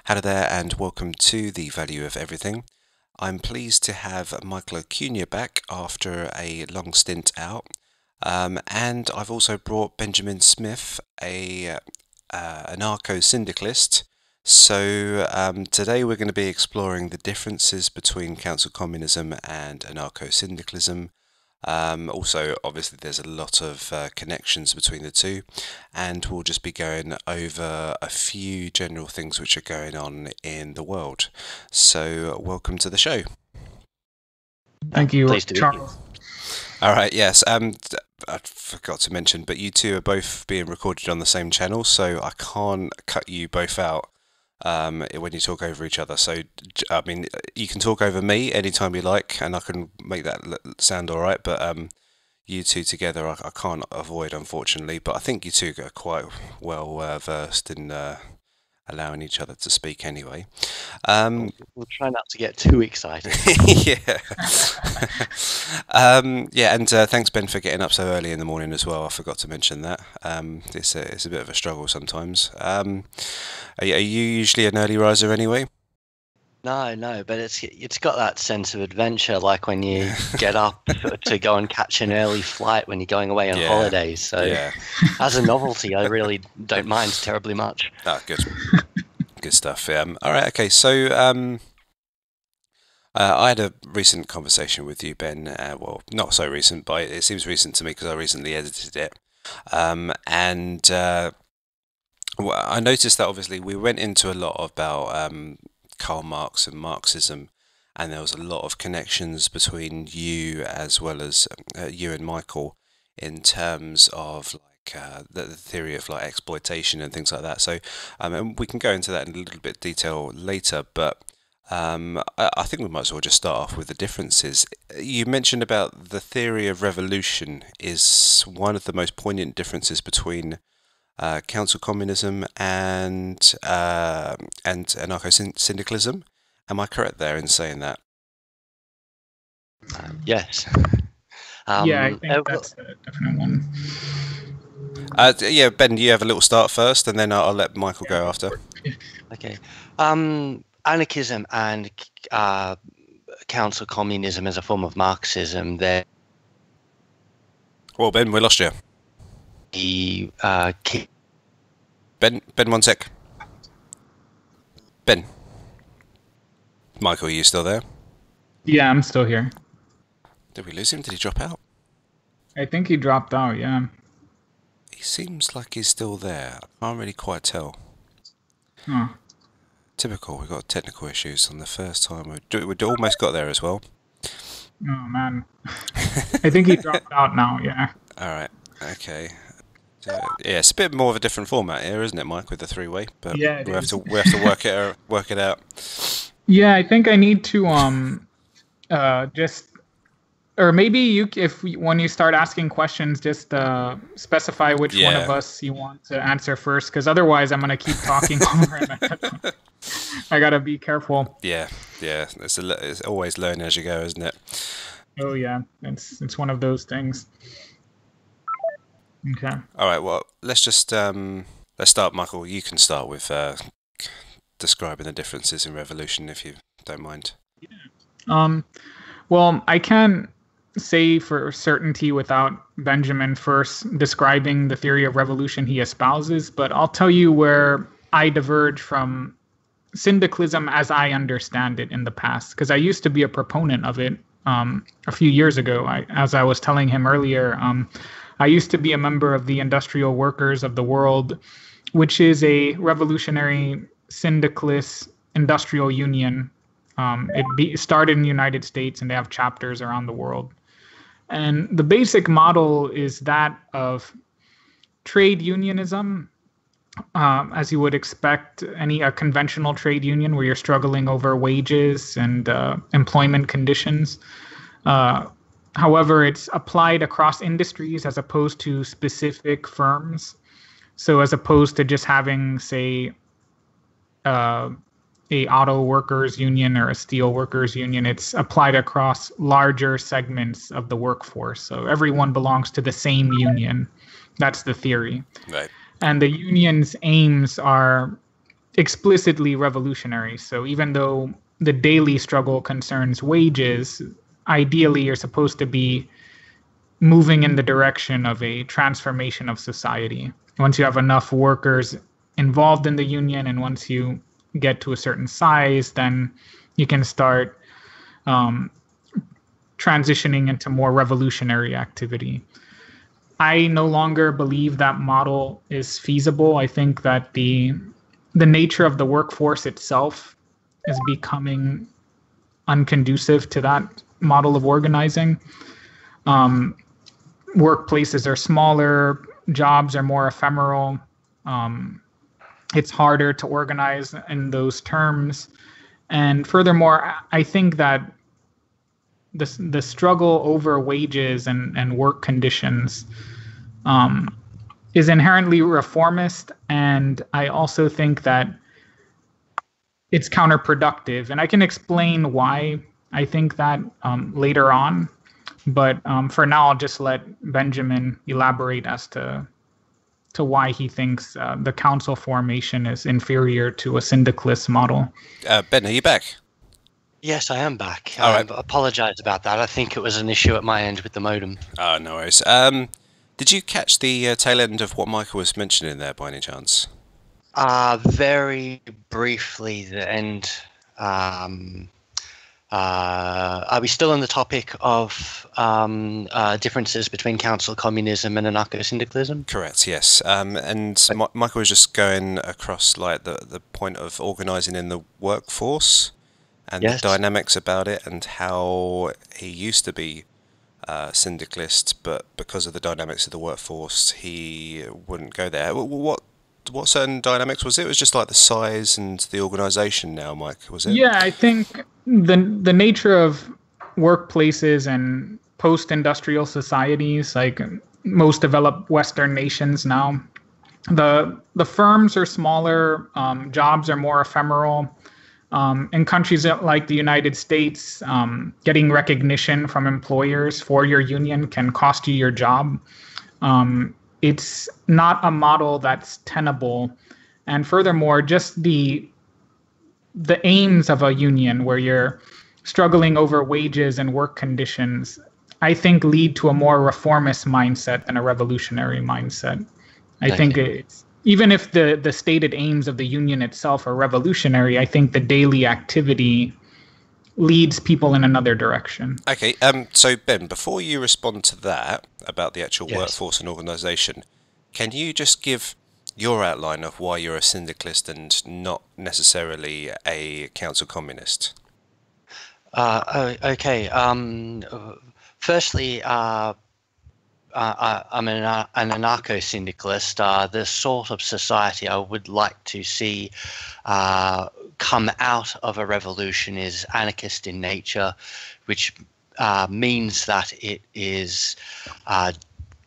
Hello there and welcome to The Value of Everything. I'm pleased to have Michael Acuña back after a long stint out, and I've also brought Benjamin Smith, a Anarcho-Syndicalist. So today we're going to be exploring the differences between council communism and Anarcho-Syndicalism. Also, obviously, there's a lot of connections between the two, and we'll just be going over a few general things which are going on in the world. So, welcome to the show. Thank you, Pleased to be Charles. All right, yes. I forgot to mention, but you two are both being recorded on the same channel, so I can't cut you both out when you talk over each other. So, I mean, you can talk over me anytime you like, and I can make that sound all right. But you two together, I can't avoid, unfortunately. But I think you two are quite well versed in allowing each other to speak anyway. We'll try not to get too excited. Yeah. Yeah, and thanks, Ben, for getting up so early in the morning as well. I forgot to mention that. It's a bit of a struggle sometimes. Are you usually an early riser anyway? No, but it's got that sense of adventure, like when you get up to go and catch an early flight when you're going away on holidays. So as a novelty, I really don't mind terribly much. Oh, good. Good stuff. All right, okay, so I had a recent conversation with you, Ben. Well, not so recent, but it seems recent to me because I recently edited it. Well, I noticed that obviously we went into a lot about Karl Marx and Marxism, and there was a lot of connections between you as well as you and Michael in terms of like the theory of like exploitation and things like that. So and we can go into that in a little bit of detail later, but I think we might as well just start off with the differences. You mentioned about the theory of revolution is one of the most poignant differences between council communism and Anarcho-Syndicalism. Am I correct there in saying that? Yes. Yeah, I think that's a definite one. Yeah, Ben, you have a little start first, and then I'll let Michael go after. Okay. Anarchism and council communism as a form of Marxism, they're Well, Ben, we lost you. the Ben, 1 sec. Ben. Michael, are you still there? Yeah, I'm still here. Did we lose him? Did he drop out? I think he dropped out, yeah. He seems like he's still there. I can't really quite tell. Huh. Typical, we got technical issues on the first time. We almost got there as well. Oh, man. I think he dropped out now, yeah. Alright, okay. So, yeah, it's a bit more of a different format here, isn't it, Mike, with the three-way? But Yeah, we have to work it out. Yeah, I think I need to just, or maybe when you start asking questions, just specify which one of us you want to answer first, because otherwise I'm gonna keep talking over him. I gotta be careful. Yeah. It's always learn as you go, isn't it? Oh yeah, it's one of those things. Okay. All right. Well, let's just let's start. Michael, you can start with describing the differences in revolution, if you don't mind. Well, I can't say for certainty without Benjamin first describing the theory of revolution he espouses, but I'll tell you where I diverge from syndicalism as I understand it in the past, because I used to be a proponent of it a few years ago. As I was telling him earlier, I used to be a member of the Industrial Workers of the World, which is a revolutionary Anarcho-Syndicalist industrial union. It started in the United States, and they have chapters around the world. And the basic model is that of trade unionism, as you would expect a conventional trade union where you're struggling over wages and employment conditions. However, it's applied across industries as opposed to specific firms. So as opposed to just having, say, a auto workers union or a steel workers union, it's applied across larger segments of the workforce. So everyone belongs to the same union. That's the theory. Right. And the union's aims are explicitly revolutionary. So even though the daily struggle concerns wages, ideally you're supposed to be moving in the direction of a transformation of society. Once you have enough workers involved in the union, and once you get to a certain size, then you can start transitioning into more revolutionary activity. I no longer believe that model is feasible. I think that the nature of the workforce itself is becoming unconducive to that model of organizing. Workplaces are smaller, jobs are more ephemeral. It's harder to organize in those terms. And furthermore, I think that the struggle over wages and work conditions is inherently reformist. And I also think that it's counterproductive. And I can explain why I think that later on. But for now, I'll just let Benjamin elaborate as to why he thinks the council formation is inferior to a syndicalist model. Ben, are you back? Yes, I am back. All right. I apologise about that. I think it was an issue at my end with the modem. Oh, no worries. Did you catch the tail end of what Michael was mentioning there by any chance? Very briefly, the end. Are we still on the topic of differences between council communism and anarcho-syndicalism? Correct, yes. And Michael was just going across like the point of organising in the workforce and the dynamics about it, and how he used to be syndicalist, but because of the dynamics of the workforce, he wouldn't go there. What certain dynamics was it? It was just like the size and the organisation now, Mike, was it? Yeah, I think the nature of workplaces and post-industrial societies, like most developed Western nations now, the firms are smaller, jobs are more ephemeral. In countries like the United States, getting recognition from employers for your union can cost you your job. It's not a model that's tenable. And furthermore, just the aims of a union where you're struggling over wages and work conditions, I think lead to a more reformist mindset than a revolutionary mindset. I think it's, even if the stated aims of the union itself are revolutionary, I think the daily activity leads people in another direction. Okay, so Ben, before you respond to that about the actual workforce and organisation, can you just give your outline of why you're a syndicalist and not necessarily a council communist? Okay. Firstly, I'm an anarcho-syndicalist. The sort of society I would like to see come out of a revolution is anarchist in nature, which means that it is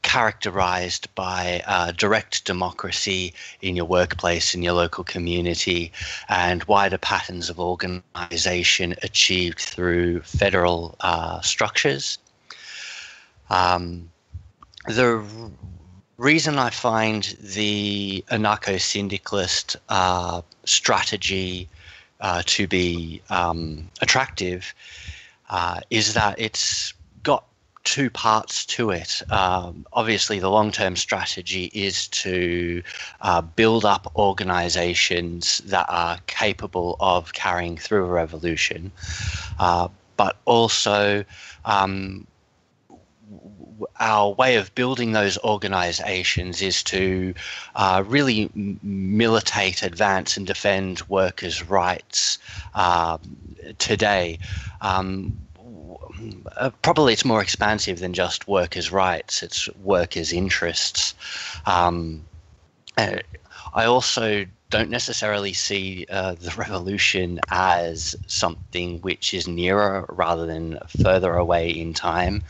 characterized by direct democracy in your workplace, in your local community, and wider patterns of organization achieved through federal structures. The reason I find the anarcho-syndicalist strategy to be attractive is that it's got two parts to it. Obviously, the long-term strategy is to build up organizations that are capable of carrying through a revolution, but also our way of building those organizations is to really militate, advance, and defend workers' rights today. Probably it's more expansive than just workers' rights, it's workers' interests. I also don't necessarily see the revolution as something which is nearer rather than further away in time.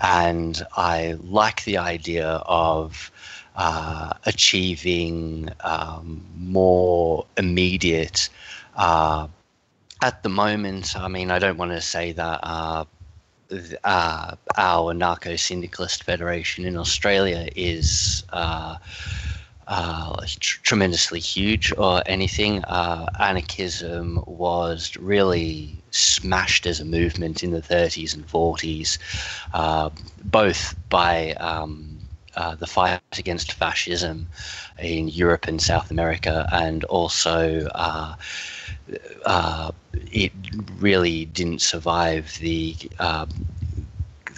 And I like the idea of achieving more immediate, at the moment, I mean, I don't want to say that our Anarcho-Syndicalist Federation in Australia is tremendously huge or anything. Anarchism was really smashed as a movement in the 30s and 40s, both by the fight against fascism in Europe and South America, and also it really didn't survive the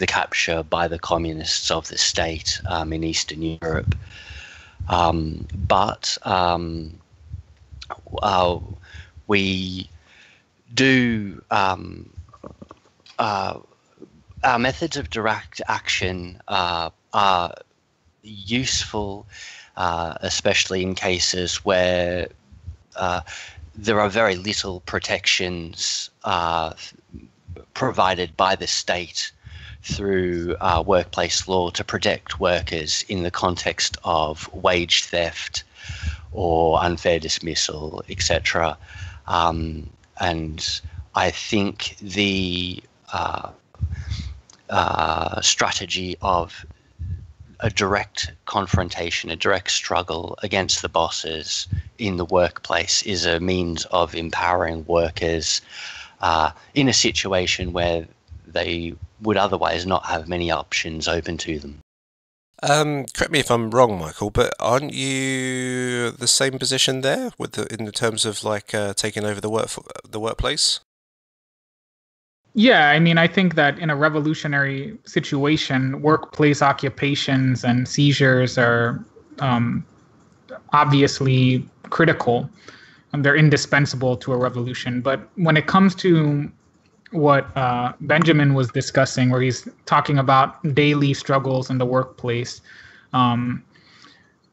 capture by the communists of the state in Eastern Europe. But we do our methods of direct action are useful, especially in cases where there are very little protections provided by the state through workplace law to protect workers in the context of wage theft or unfair dismissal, etc. And I think the strategy of a direct confrontation, a direct struggle against the bosses in the workplace is a means of empowering workers in a situation where they would otherwise not have many options open to them. Correct me if I'm wrong, Michael, but aren't you the same position there with in the terms of like taking over the workplace? Yeah, I mean, I think that in a revolutionary situation, workplace occupations and seizures are obviously critical, and they're indispensable to a revolution. But when it comes to what Benjamin was discussing, where he's talking about daily struggles in the workplace,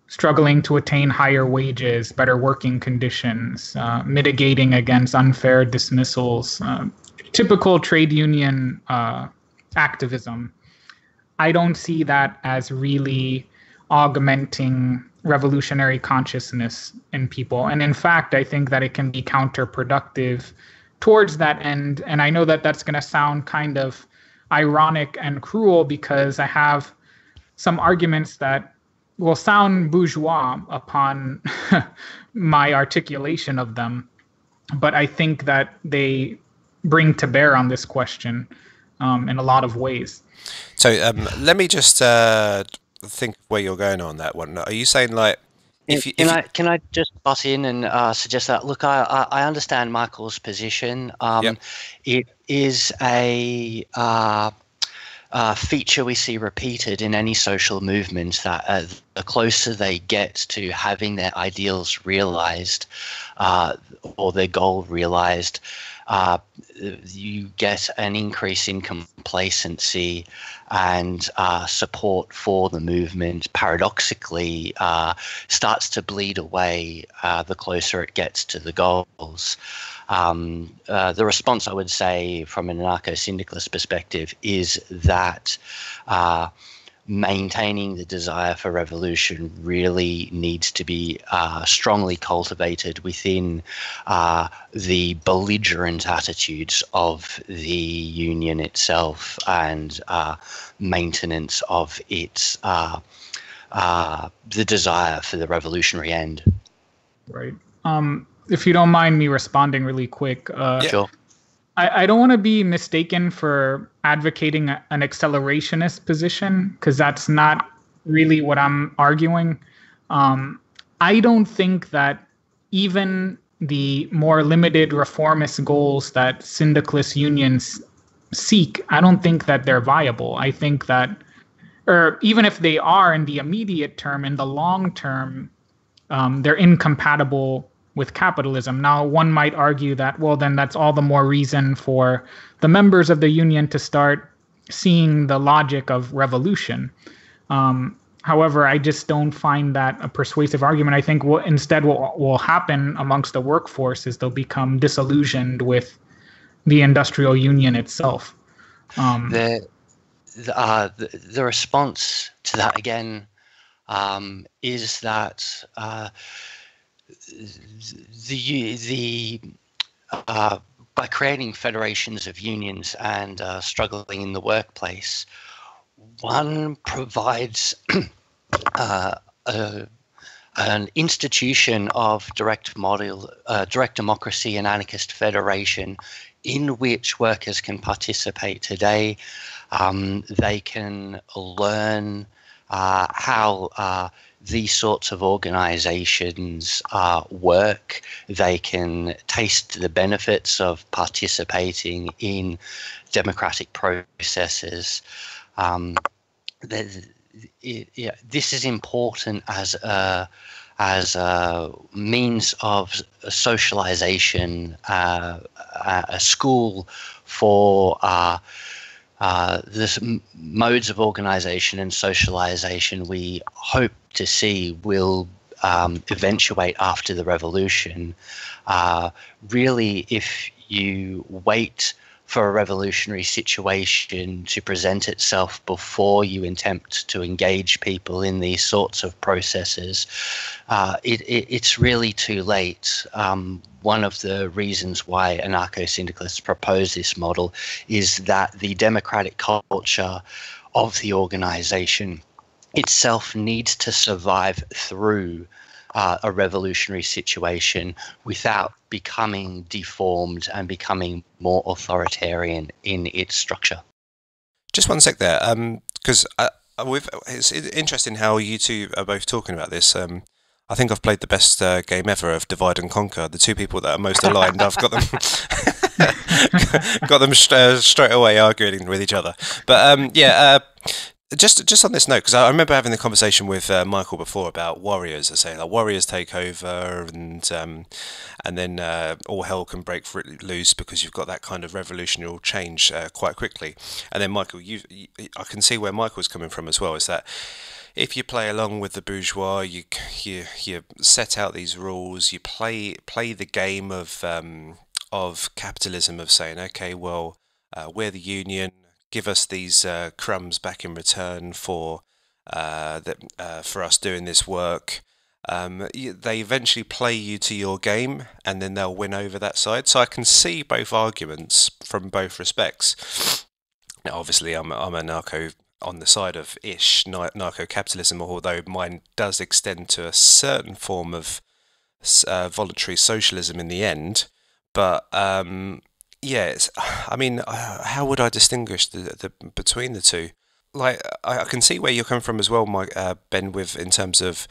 struggling to attain higher wages, better working conditions, mitigating against unfair dismissals, typical trade union activism, I don't see that as really augmenting revolutionary consciousness in people. And in fact, I think that it can be counterproductive towards that end. And I know that that's going to sound kind of ironic and cruel, because I have some arguments that will sound bourgeois upon my articulation of them. But I think that they bring to bear on this question in a lot of ways. So let me just think where you're going on that one. Are you saying like, can I just butt in and suggest that? Look, I understand Michael's position. Yep. It is a feature we see repeated in any social movement, that the closer they get to having their ideals realized or their goal realized, you get an increase in complacency, and support for the movement paradoxically starts to bleed away the closer it gets to the goals. The response, I would say, from an anarcho-syndicalist perspective is that maintaining the desire for revolution really needs to be strongly cultivated within the belligerent attitudes of the union itself, and maintenance of its the desire for the revolutionary end. Right. If you don't mind me responding really quick. Sure. I don't want to be mistaken for advocating an accelerationist position, because that's not really what I'm arguing. I don't think that even the more limited reformist goals that syndicalist unions seek, I don't think that they're viable. I think that or even if they are in the immediate term, in the long term, they're incompatible with capitalism. Now, one might argue that, well, then that's all the more reason for the members of the union to start seeing the logic of revolution. However, I just don't find that a persuasive argument. I think instead what will happen amongst the workforce is they'll become disillusioned with the industrial union itself. The response to that again is that by creating federations of unions and struggling in the workplace, one provides an institution of direct democracy and anarchist federation in which workers can participate today. They can learn how these sorts of organizations work. They can taste the benefits of participating in democratic processes. This is important as a means of socialization, a school for this modes of organization and socialization we hope to see will eventuate after the revolution. Really, if you wait for a revolutionary situation to present itself before you attempt to engage people in these sorts of processes, it's really too late. One of the reasons why anarcho-syndicalists propose this model is that the democratic culture of the organization itself needs to survive through a revolutionary situation without becoming deformed and becoming more authoritarian in its structure. Just one sec there, because it's interesting how you two are both talking about this. I think I've played the best game ever of Divide and Conquer. The two people that are most aligned, I've got them straight away arguing with each other. But just on this note, because I remember having the conversation with Michael before about warriors. I say like warriors take over, and then all hell can break loose because you've got that kind of revolutionary change quite quickly. And then Michael, I can see where Michael's coming from as well. Is that if you play along with the bourgeois, you set out these rules, you play the game of capitalism, of saying, okay, well, we're the union. Give us these crumbs back in return for us doing this work. They eventually play you to your game, and then they'll win over that side. So I can see both arguments from both respects. Now, obviously, I'm a narco on the side of narco-capitalism, although mine does extend to a certain form of voluntary socialism in the end. But yes, I mean, how would I distinguish the between the two? Like, I can see where you're coming from as well, Ben, with in terms of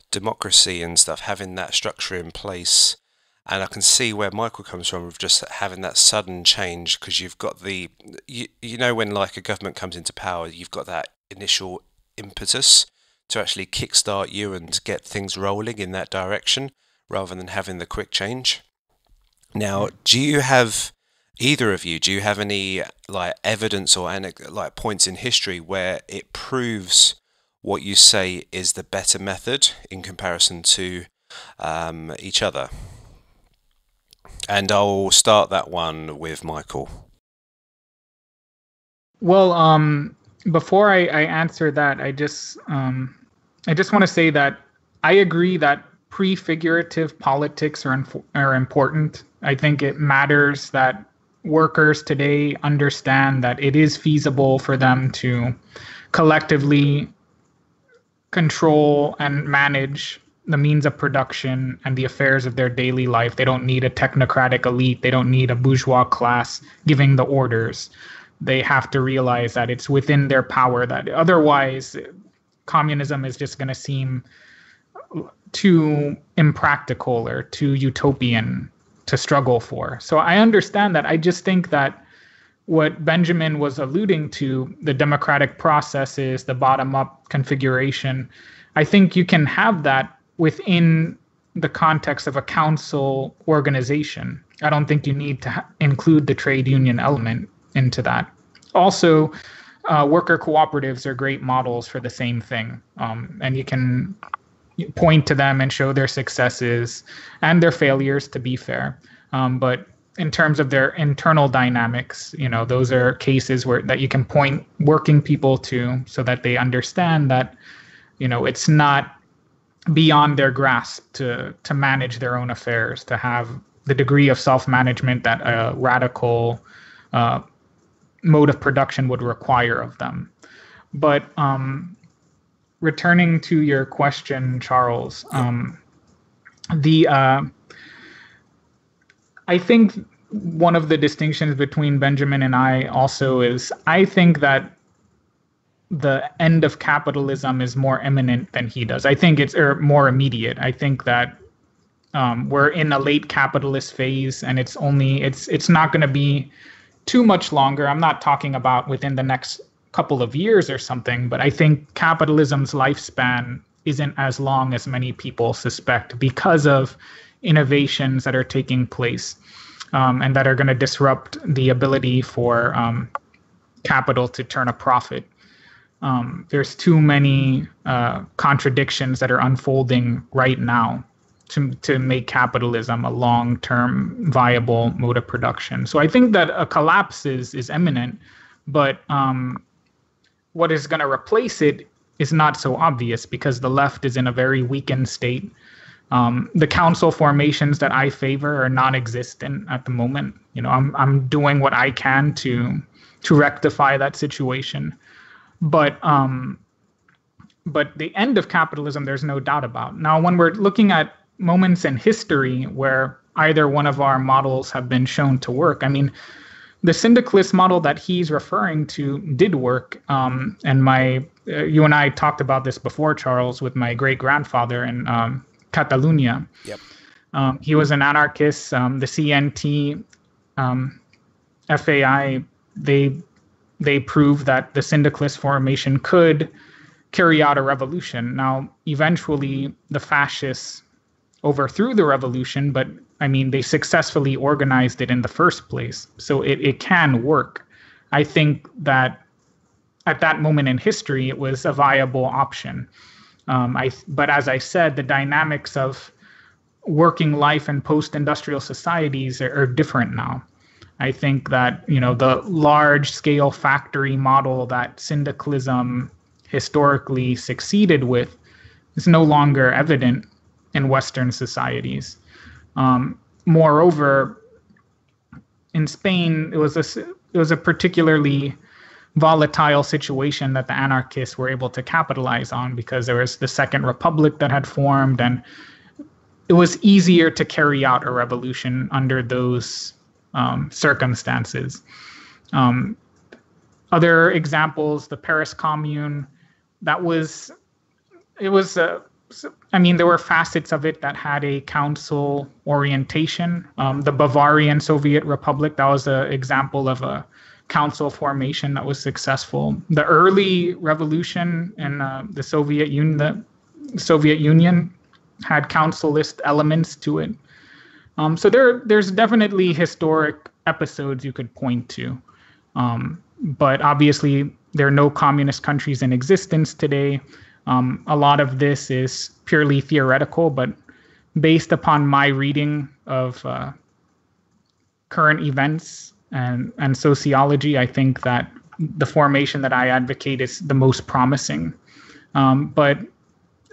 democracy and stuff, having that structure in place, and I can see where Michael comes from with just having that sudden change, because you've got you know when like a government comes into power, you've got that initial impetus to actually kickstart you and get things rolling in that direction, rather than having the quick change. Now, either of you, do you have any like evidence or like points in history where it proves what you say is the better method in comparison to each other? And I'll start that one with Michael. Well, before I answer that, I just want to say that I agree that prefigurative politics are important. I think it matters that workers today understand that it is feasible for them to collectively control and manage the means of production and the affairs of their daily life. They don't need a technocratic elite. They don't need a bourgeois class giving the orders. They have to realize that it's within their power, that otherwise communism is just going to seem too impractical or too utopian to struggle for. So I understand that. I just think that what Benjamin was alluding to, the democratic processes, the bottom-up configuration, I think you can have that within the context of a council organization. I don't think you need to include the trade union element into that. Also, worker cooperatives are great models for the same thing. And you can point to them and show their successes and their failures, to be fair. But in terms of their internal dynamics, those are cases that you can point working people to so that they understand that, it's not beyond their grasp to manage their own affairs, to have the degree of self-management that a radical mode of production would require of them. But returning to your question, Charles, I think one of the distinctions between Benjamin and I also is I think that the end of capitalism is more imminent than he does. I think it's more immediate. I think that we're in a late capitalist phase, and it's not going to be too much longer. I'm not talking about within the next couple of years or something, but I think capitalism's lifespan isn't as long as many people suspect because of innovations that are taking place and that are going to disrupt the ability for capital to turn a profit. There's too many contradictions that are unfolding right now to make capitalism a long-term viable mode of production. So I think that a collapse is imminent, but what is going to replace it is not so obvious because the left is in a very weakened state. The council formations that I favor are non-existent at the moment. I'm doing what I can to rectify that situation. But the end of capitalism, there's no doubt about. Now, when we're looking at moments in history where either one of our models have been shown to work, I mean, the syndicalist model that he's referring to did work. And you and I talked about this before, Charles, with my great-grandfather in Catalonia. Yep. He was an anarchist. The CNT, FAI, they proved that the syndicalist formation could carry out a revolution. Now, eventually, the fascists overthrew the revolution, but I mean, they successfully organized it in the first place. So it can work. I think that at that moment in history, it was a viable option. But as I said, the dynamics of working life and post-industrial societies are different now. I think that, the large-scale factory model that syndicalism historically succeeded with is no longer evident in Western societies. Moreover, in Spain, it was a particularly volatile situation that the anarchists were able to capitalize on because there was the Second Republic that had formed, and it was easier to carry out a revolution under those circumstances. Other examples, the Paris Commune, there were facets of it that had a council orientation. The Bavarian Soviet Republic, that was an example of a council formation that was successful. The early revolution in the Soviet Union had councilist elements to it. So there's definitely historic episodes you could point to. But obviously, there are no communist countries in existence today. A lot of this is purely theoretical, but based upon my reading of current events and sociology, I think that the formation that I advocate is the most promising. But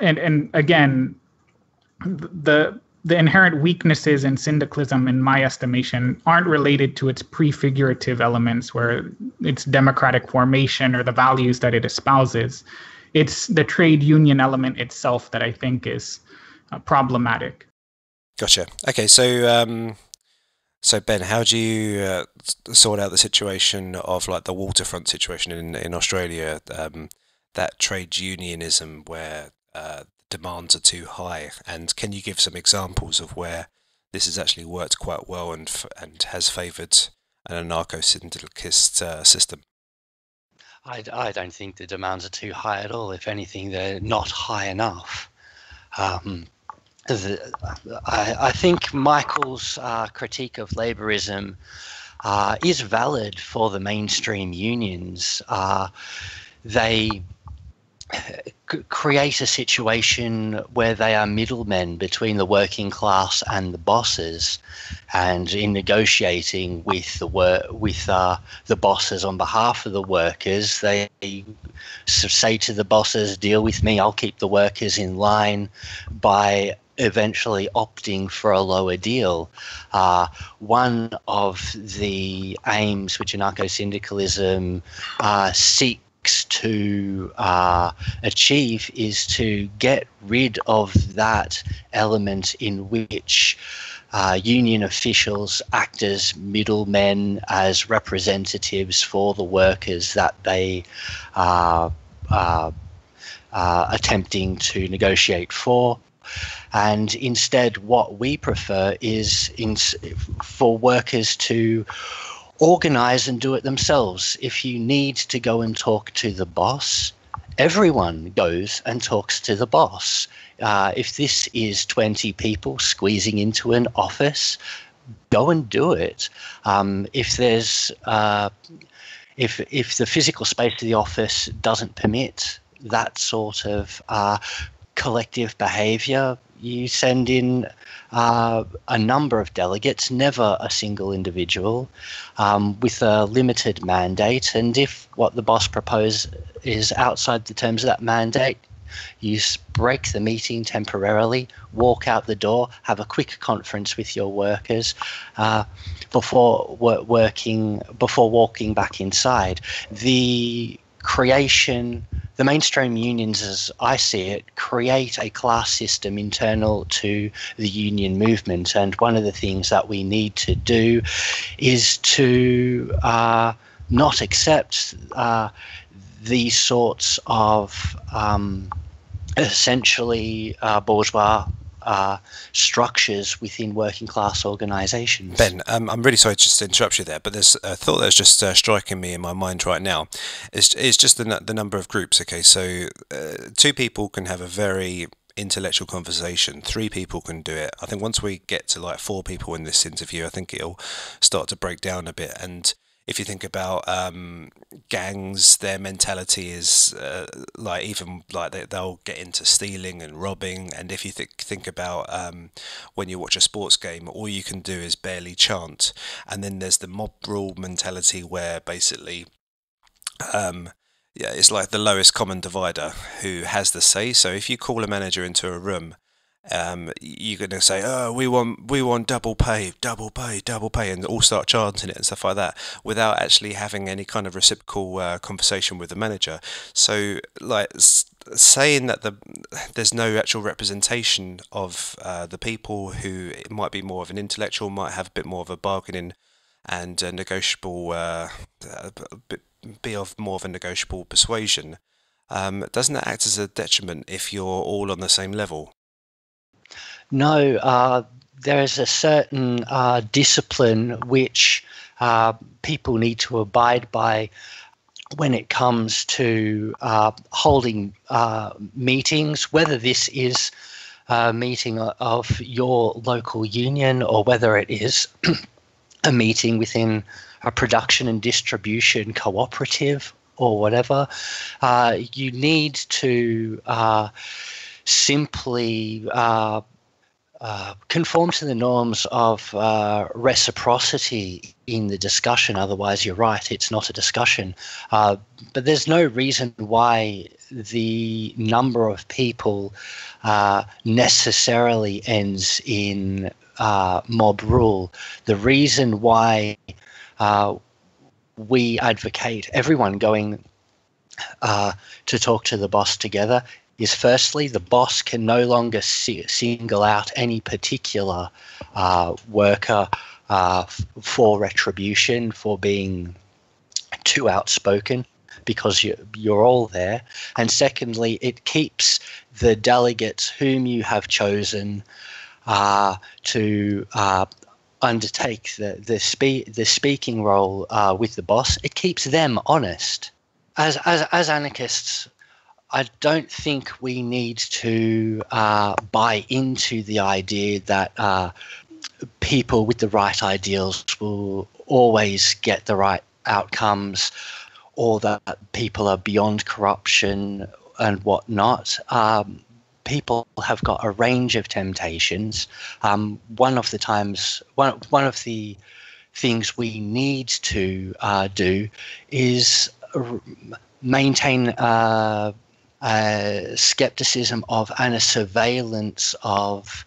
again, the inherent weaknesses in syndicalism, in my estimation, aren't related to its prefigurative elements, where its democratic formation or the values that it espouses. It's the trade union element itself that I think is problematic. Gotcha. Okay, so Ben, how do you sort out the situation of like the waterfront situation in Australia, that trade unionism where demands are too high, and can you give some examples of where this has actually worked quite well and has favoured an anarcho-syndicalist system? I don't think the demands are too high at all. If anything, they're not high enough. I think Michael's critique of labourism is valid for the mainstream unions. They create a situation where they are middlemen between the working class and the bosses, and in negotiating with the bosses on behalf of the workers, they say to the bosses, "Deal with me, I'll keep the workers in line," by eventually opting for a lower deal. One of the aims which anarcho-syndicalism seeks to achieve is to get rid of that element in which union officials act as middlemen, as representatives for the workers that they are attempting to negotiate for. And instead, what we prefer is for workers to organize and do it themselves. If you need to go and talk to the boss, everyone goes and talks to the boss. If this is 20 people squeezing into an office, go and do it. If there's if the physical space of the office doesn't permit that sort of collective behavior, you send in a number of delegates, never a single individual, with a limited mandate. And if what the boss proposes is outside the terms of that mandate, you break the meeting temporarily, walk out the door, have a quick conference with your workers before walking back inside. The mainstream unions, as I see it, create a class system internal to the union movement. And one of the things that we need to do is to not accept these sorts of essentially bourgeois structures within working class organisations. Ben, I'm really sorry to just interrupt you there, but there's a thought that's just striking me in my mind right now. It's just the number of groups. Okay, so 2 people can have a very intellectual conversation. 3 people can do it. I think once we get to like 4 people in this interview, I think it'll start to break down a bit. And if you think about gangs, their mentality is like even like they'll get into stealing and robbing. And if you think about when you watch a sports game, all you can do is barely chant. And then there's the mob rule mentality where basically it's like the lowest common divider who has the say. So if you call a manager into a room, you're going to say, "Oh, we want double pay, double pay, double pay," and all start chanting it and stuff like that, without actually having any kind of reciprocal conversation with the manager. So, like saying that there's no actual representation of the people who it might be more of an intellectual, might have a bit more of a bargaining and negotiable, be of more of a negotiable persuasion. Doesn't that act as a detriment if you're all on the same level? No, there is a certain discipline which people need to abide by when it comes to holding meetings, whether this is a meeting of your local union or whether it is a meeting within a production and distribution cooperative or whatever. You need to simply conform to the norms of reciprocity in the discussion. Otherwise, you're right, it's not a discussion. But there's no reason why the number of people necessarily ends in mob rule. The reason why we advocate everyone going to talk to the boss together is, firstly, the boss can no longer single out any particular worker for retribution, for being too outspoken, because you're all there. And secondly, it keeps the delegates whom you have chosen to undertake the speaking role with the boss, it keeps them honest. As anarchists, I don't think we need to buy into the idea that people with the right ideals will always get the right outcomes, or that people are beyond corruption and whatnot. People have got a range of temptations. One of the things we need to do is maintain skepticism of and a surveillance of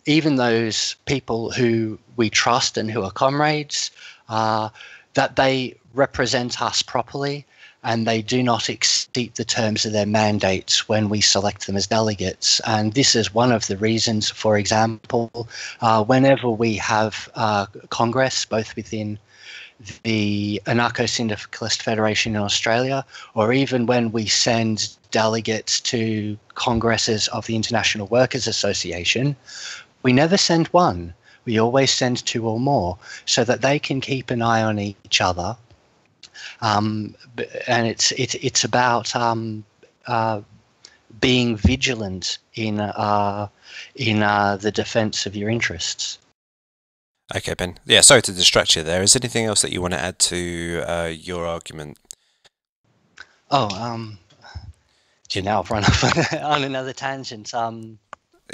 even those people who we trust and who are comrades, that they represent us properly and they do not exceed the terms of their mandates when we select them as delegates. And this is one of the reasons, for example, whenever we have Congress, both within the Anarcho-Syndicalist Federation in Australia, or even when we send delegates to congresses of the International Workers Association, we never send one. We always send two or more so that they can keep an eye on each other. And it's about being vigilant in the defence of your interests. Okay, Ben. Yeah, sorry to distract you there. Is there anything else that you want to add to your argument? Now I've run off on another tangent.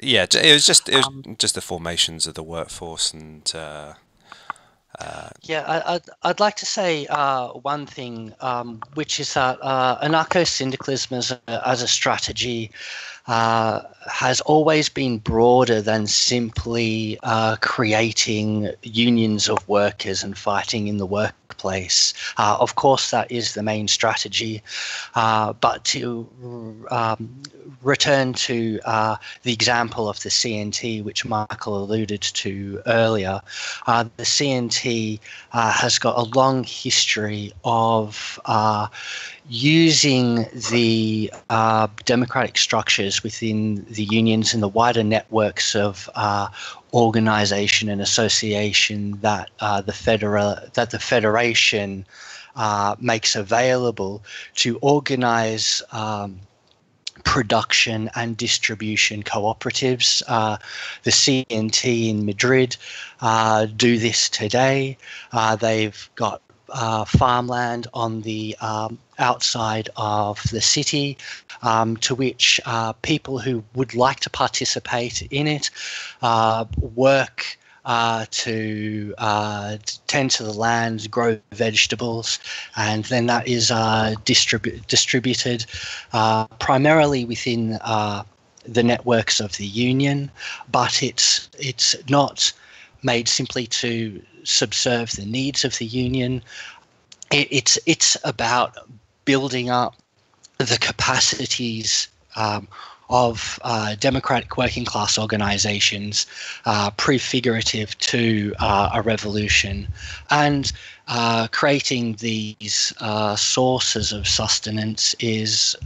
Yeah, it was just the formations of the workforce and. I'd like to say one thing, which is that anarcho-syndicalism as a strategy has always been broader than simply creating unions of workers and fighting in the workplace. Of course, that is the main strategy, but to return to the example of the CNT, which Michael alluded to earlier, the CNT has got a long history of using the democratic structures within the unions and the wider networks of organisation and association that the federation makes available to organise production and distribution cooperatives. The CNT in Madrid do this today. They've got farmland on the outside of the city, to which people who would like to participate in it work to tend to the land, grow vegetables, and then that is distributed primarily within the networks of the union, but it's not made simply to subserve the needs of the union. It's about building up the capacities of democratic working class organizations, prefigurative to a revolution, and creating these sources of sustenance is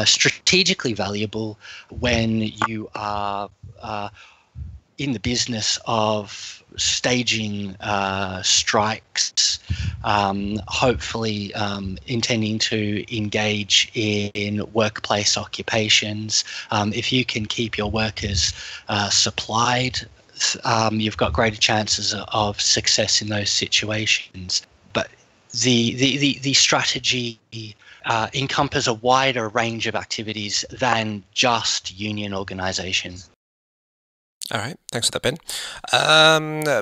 strategically valuable when you are in the business of staging strikes, hopefully intending to engage in workplace occupations. If you can keep your workers supplied, you've got greater chances of success in those situations. But the strategy encompasses a wider range of activities than just union organisation. All right, thanks for that, Ben.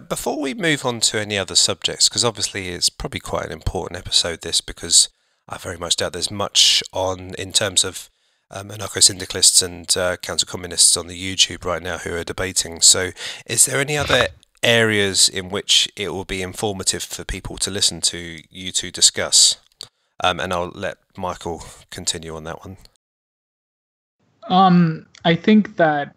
Before we move on to any other subjects, because obviously it's probably quite an important episode, this, because I very much doubt there's much on in terms of anarcho-syndicalists and counter-communists on the YouTube right now who are debating. So is there any other areas in which it will be informative for people to listen to you two discuss? And I'll let Michael continue on that one. I think that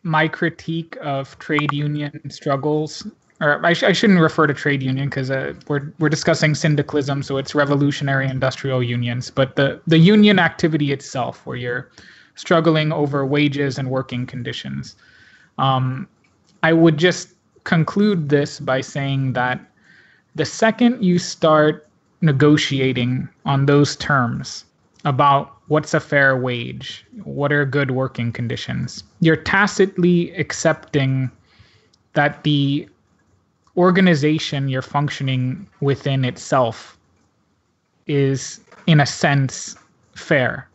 my critique of trade union struggles, or I shouldn't refer to trade union because we're discussing syndicalism, so it's revolutionary industrial unions, but the union activity itself, where you're struggling over wages and working conditions. I would just conclude this by saying that the second you start negotiating on those terms about what's a fair wage, what are good working conditions, you're tacitly accepting that the organization you're functioning within itself is, in a sense, fair,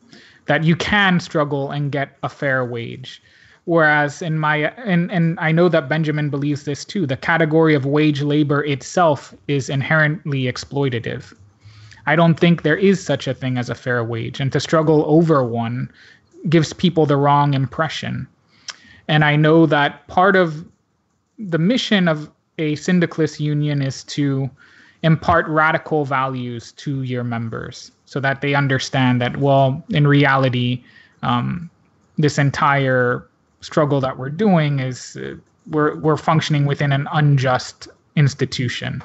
that you can struggle and get a fair wage. Whereas and I know that Benjamin believes this too, the category of wage labor itself is inherently exploitative. I don't think there is such a thing as a fair wage, and to struggle over one gives people the wrong impression. And I know that part of the mission of a syndicalist union is to impart radical values to your members so that they understand that, well, in reality, this entire struggle that we're doing is we're functioning within an unjust institution.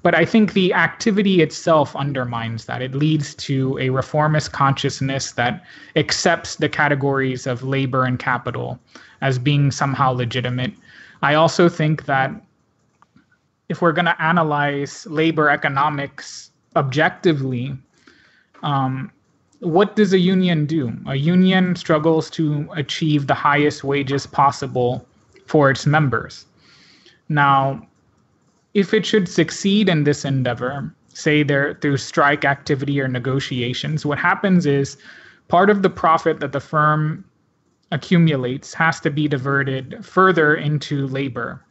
But I think the activity itself undermines that. It leads to a reformist consciousness that accepts the categories of labor and capital as being somehow legitimate. I also think that if we're going to analyze labor economics objectively, what does a union do? A union struggles to achieve the highest wages possible for its members. Now, if it should succeed in this endeavor, say through strike activity or negotiations, what happens is part of the profit that the firm accumulates has to be diverted further into labor.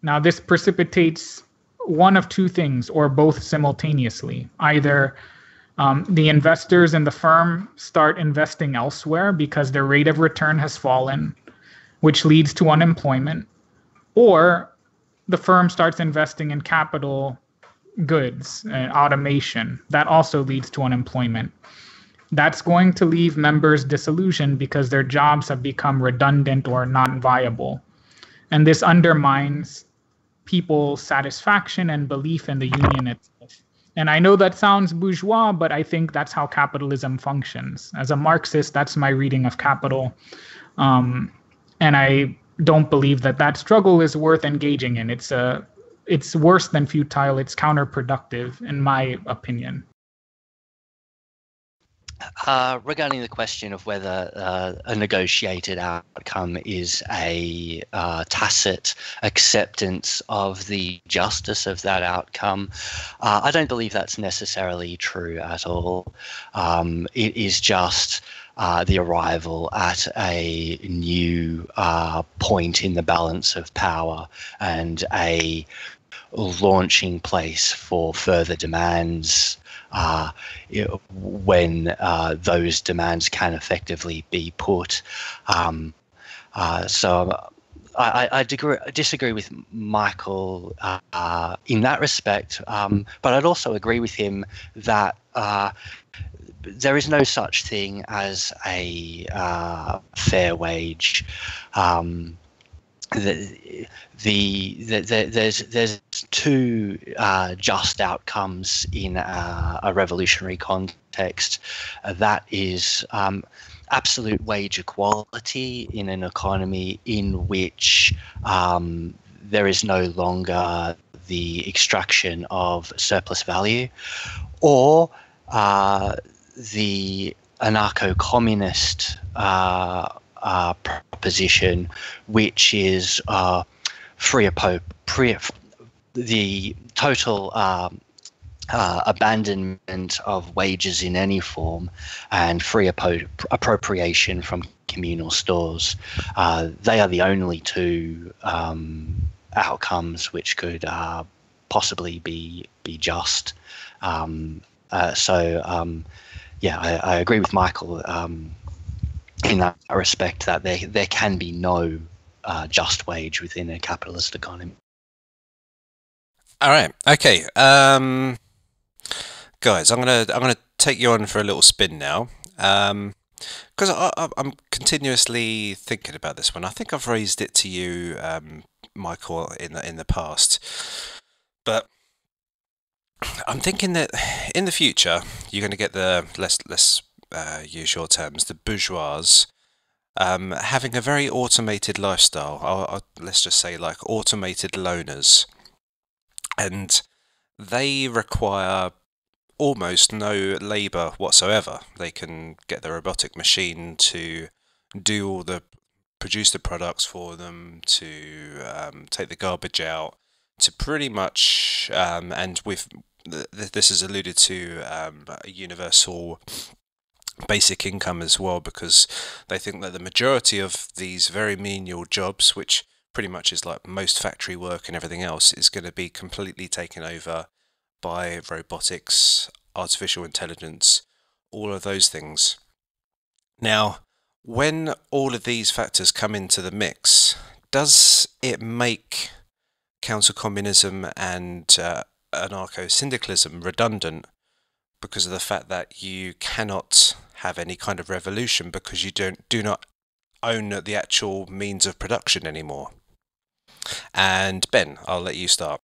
Now, this precipitates one of two things, or both simultaneously. Either the investors in the firm start investing elsewhere because their rate of return has fallen, which leads to unemployment, or the firm starts investing in capital goods and automation. That also leads to unemployment. That's going to leave members disillusioned because their jobs have become redundant or not viable. And this undermines people's satisfaction and belief in the union itself. And I know that sounds bourgeois, but I think that's how capitalism functions. As a Marxist, that's my reading of Capital. And I don't believe that struggle is worth engaging in. It's worse than futile. It's counterproductive, in my opinion. Regarding the question of whether a negotiated outcome is a tacit acceptance of the justice of that outcome, I don't believe that's necessarily true at all. It is just the arrival at a new point in the balance of power and a launching place for further demands when those demands can effectively be put. So I disagree with Michael in that respect, but I'd also agree with him that there is no such thing as a fair wage. There's two just outcomes in a revolutionary context. That is absolute wage equality in an economy in which there is no longer the extraction of surplus value, or the anarcho-communist proposition, which is the total abandonment of wages in any form and free appropriation from communal stores. They are the only two outcomes which could possibly be just. I agree with Michael in that respect, that there can be no just wage within a capitalist economy. All right, okay, guys, I'm gonna take you on for a little spin now, because I'm continuously thinking about this one. I think I've raised it to you, Michael, in the past, but I'm thinking that in the future you're going to get the let's use your terms, the bourgeois having a very automated lifestyle. Let's just say like automated loaners, and they require almost no labour whatsoever. They can get the robotic machine to do all the produce the products for them, to take the garbage out, to pretty much and with this is alluded to a universal basic income as well, because they think that the majority of these very menial jobs, which pretty much is like most factory work and everything else, is going to be completely taken over by robotics, artificial intelligence, all of those things. Now, when all of these factors come into the mix, does it make counter-communism and anarcho-syndicalism redundant because of the fact that you cannot have any kind of revolution because you do not own the actual means of production anymore? And Ben, I'll let you start.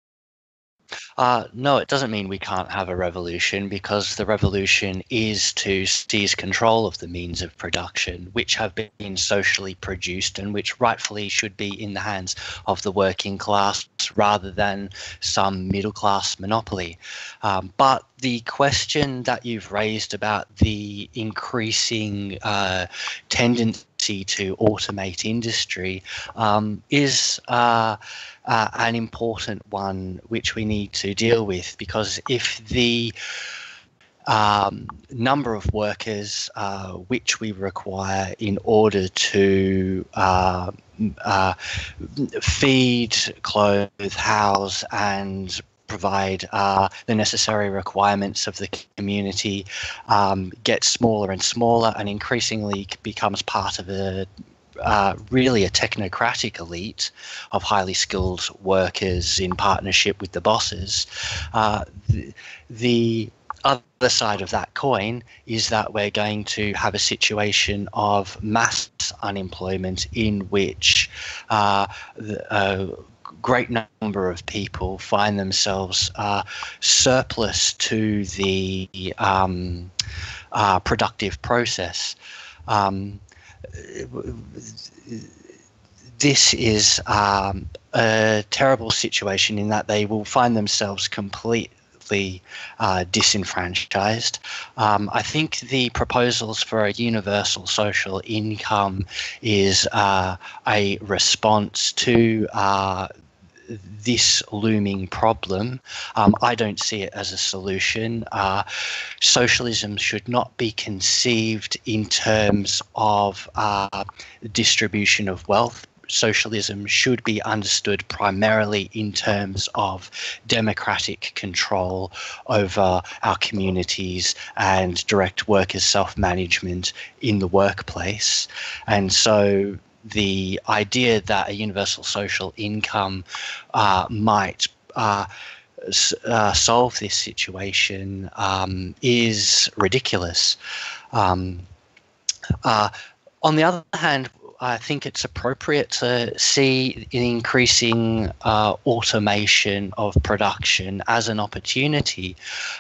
No, it doesn't mean we can't have a revolution, because the revolution is to seize control of the means of production, which have been socially produced and which rightfully should be in the hands of the working class rather than some middle class monopoly. But the question that you've raised about the increasing tendency to automate industry is an important one which we need to deal with, because if the number of workers which we require in order to feed, clothe, house, and provide the necessary requirements of the community gets smaller and smaller and increasingly becomes part of really a technocratic elite of highly skilled workers in partnership with the bosses, the other side of that coin is that we're going to have a situation of mass unemployment in which a great number of people find themselves surplus to the productive process. This is a terrible situation in that they will find themselves completely disenfranchised. I think the proposals for a universal social income is a response to this looming problem. I don't see it as a solution. Socialism should not be conceived in terms of distribution of wealth. Socialism should be understood primarily in terms of democratic control over our communities and direct workers' self-management in the workplace. And so the idea that a universal social income might solve this situation is ridiculous. On the other hand, I think it's appropriate to see an increasing automation of production as an opportunity.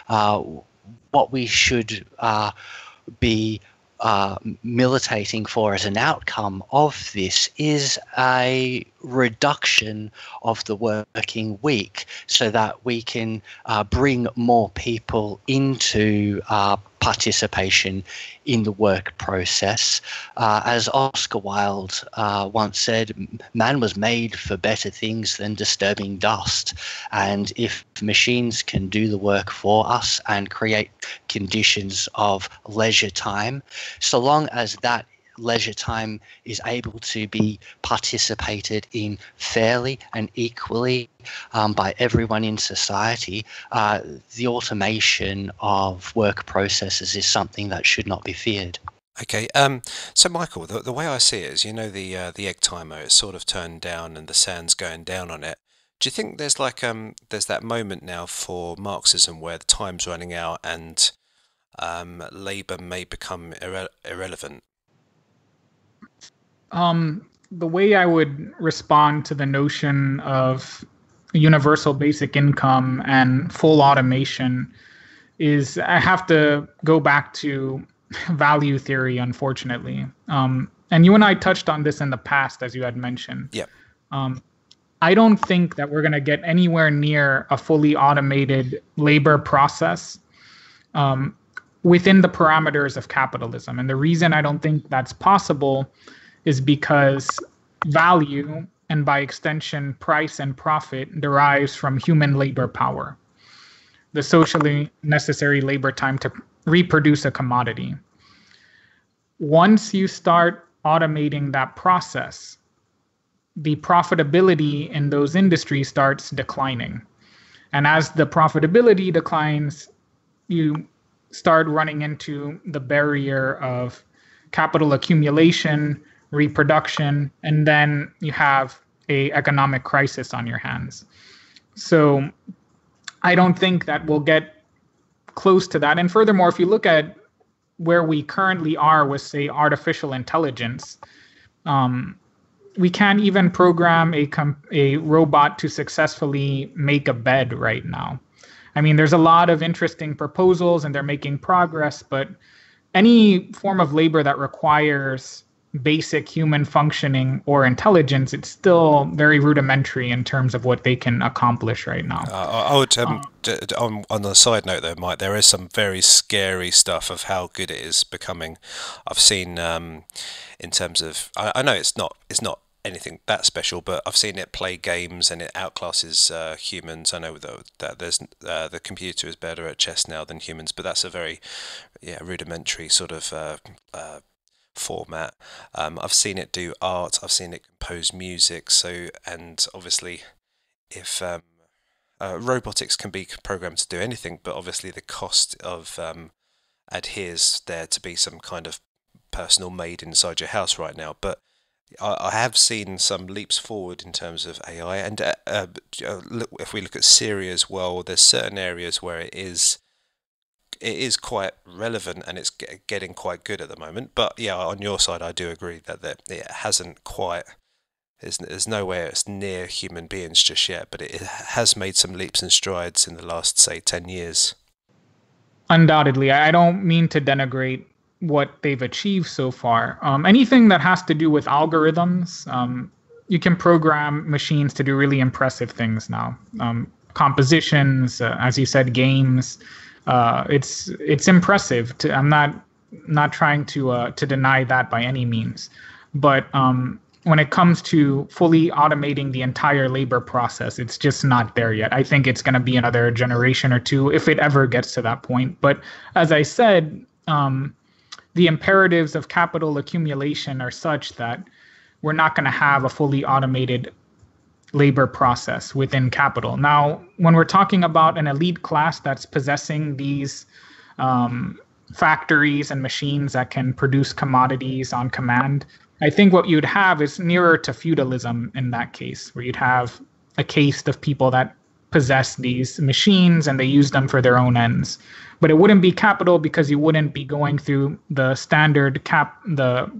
What we should be militating for as an outcome of this is a reduction of the working week so that we can bring more people into participation in the work process. As Oscar Wilde once said, man was made for better things than disturbing dust. And if machines can do the work for us and create conditions of leisure time, so long as that leisure time is able to be participated in fairly and equally by everyone in society, the automation of work processes is something that should not be feared. Okay, so Michael, the way I see it is, you know, the egg timer is sort of turned down and the sand's going down on it. Do you think there's like there's that moment now for Marxism where the time's running out and labour may become irrelevant? The way I would respond to the notion of universal basic income and full automation is I have to go back to value theory, unfortunately. and you and I touched on this in the past, as you had mentioned. Yeah. I don't think that we're going to get anywhere near a fully automated labor process within the parameters of capitalism. And the reason I don't think that's possible is because value, and by extension, price and profit, derives from human labor power, the socially necessary labor time to reproduce a commodity. Once you start automating that process, the profitability in those industries starts declining. And as the profitability declines, you start running into the barrier of capital accumulation, reproduction, and then you have an economic crisis on your hands. So I don't think that we'll get close to that. And furthermore, if you look at where we currently are with, say, artificial intelligence, we can't even program a robot to successfully make a bed right now. I mean, there's a lot of interesting proposals and they're making progress, but any form of labor that requires basic human functioning or intelligence, it's still very rudimentary in terms of what they can accomplish right now. I would, on the side note though, Mike, there is some very scary stuff of how good it is becoming. I've seen in terms of, I know it's not anything that special, but I've seen it play games and it outclasses humans. I know that there's the computer is better at chess now than humans, but that's a very rudimentary sort of format. I've seen it do art. I've seen it compose music. So, and obviously, if robotics can be programmed to do anything, but obviously the cost of adheres there to be some kind of personal maid inside your house right now. But I have seen some leaps forward in terms of AI, and if we look at Syria as well, there's certain areas where it is quite relevant and it's getting quite good at the moment. But yeah, on your side, I do agree that it hasn't quite. There's nowhere it's near human beings just yet, but it has made some leaps and strides in the last, say, 10 years. Undoubtedly, I don't mean to denigrate what they've achieved so far. Anything that has to do with algorithms, you can program machines to do really impressive things now. Compositions, as you said, games. It's impressive. I'm not trying to deny that by any means, but when it comes to fully automating the entire labor process, it's just not there yet. I think it's going to be another generation or two if it ever gets to that point. But as I said, the imperatives of capital accumulation are such that we're not going to have a fully automated labor process within capital. Now, when we're talking about an elite class that's possessing these factories and machines that can produce commodities on command, I think what you'd have is nearer to feudalism in that case, where you'd have a caste of people that possess these machines and they use them for their own ends. But it wouldn't be capital because you wouldn't be going through the standard the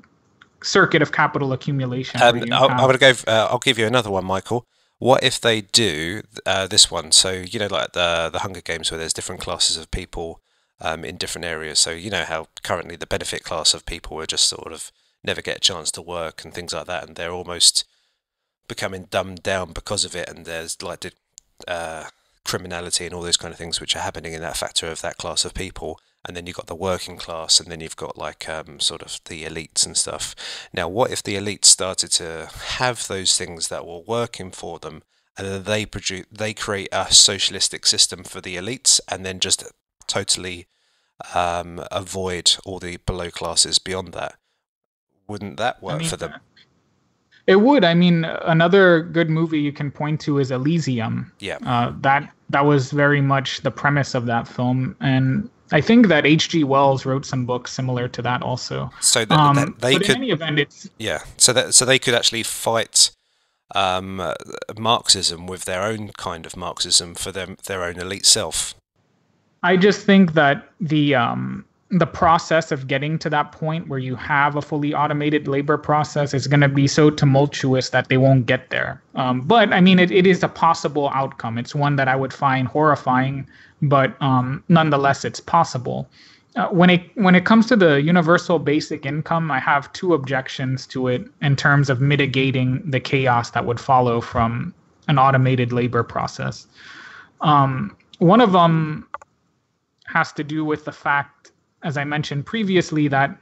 circuit of capital accumulation. I'll give you another one, Michael. What if they do this one? So, you know, like the Hunger Games, where there's different classes of people in different areas. So, you know how currently the benefit class of people are just sort of never get a chance to work and things like that, and they're almost becoming dumbed down because of it. And there's like criminality and all those kind of things which are happening in that factor of that class of people. And then you've got the working class, and then you've got like sort of the elites and stuff. Now, what if the elites started to have those things that were working for them, and then they create a socialistic system for the elites, and then just totally avoid all the below classes beyond that? Wouldn't that work for them? It would. I mean, another good movie you can point to is Elysium. Yeah. That was very much the premise of that film, and I think that H.G. Wells wrote some books similar to that also. So that they could. In any event, it's So they could actually fight Marxism with their own kind of Marxism for their own elite self. I just think that the process of getting to that point where you have a fully automated labor process is going to be so tumultuous that they won't get there. But I mean, it is a possible outcome. It's one that I would find horrifying, but nonetheless, it's possible. when it comes to the universal basic income, I have two objections to it in terms of mitigating the chaos that would follow from an automated labor process. One of them has to do with the fact, as I mentioned previously, that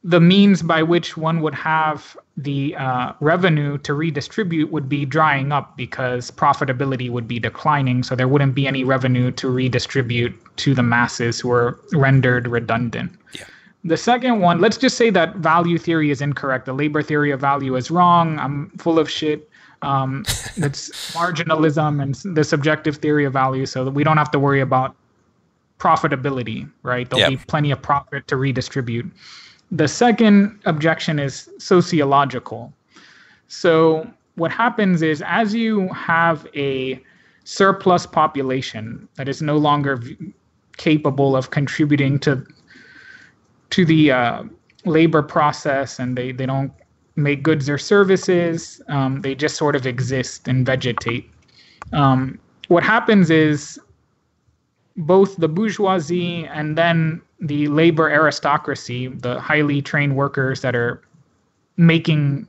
the means by which one would have the revenue to redistribute would be drying up because profitability would be declining. So there wouldn't be any revenue to redistribute to the masses who are rendered redundant. Yeah. The second one, let's just say that value theory is incorrect. The labor theory of value is wrong. I'm full of shit. It's marginalism and the subjective theory of value, so that we don't have to worry about profitability, right? There'll be plenty of profit to redistribute. The second objection is sociological. So what happens is, as you have a surplus population that is no longer capable of contributing to the labor process, and they don't make goods or services, they just sort of exist and vegetate. What happens is both the bourgeoisie and then the labor aristocracy, the highly trained workers that are making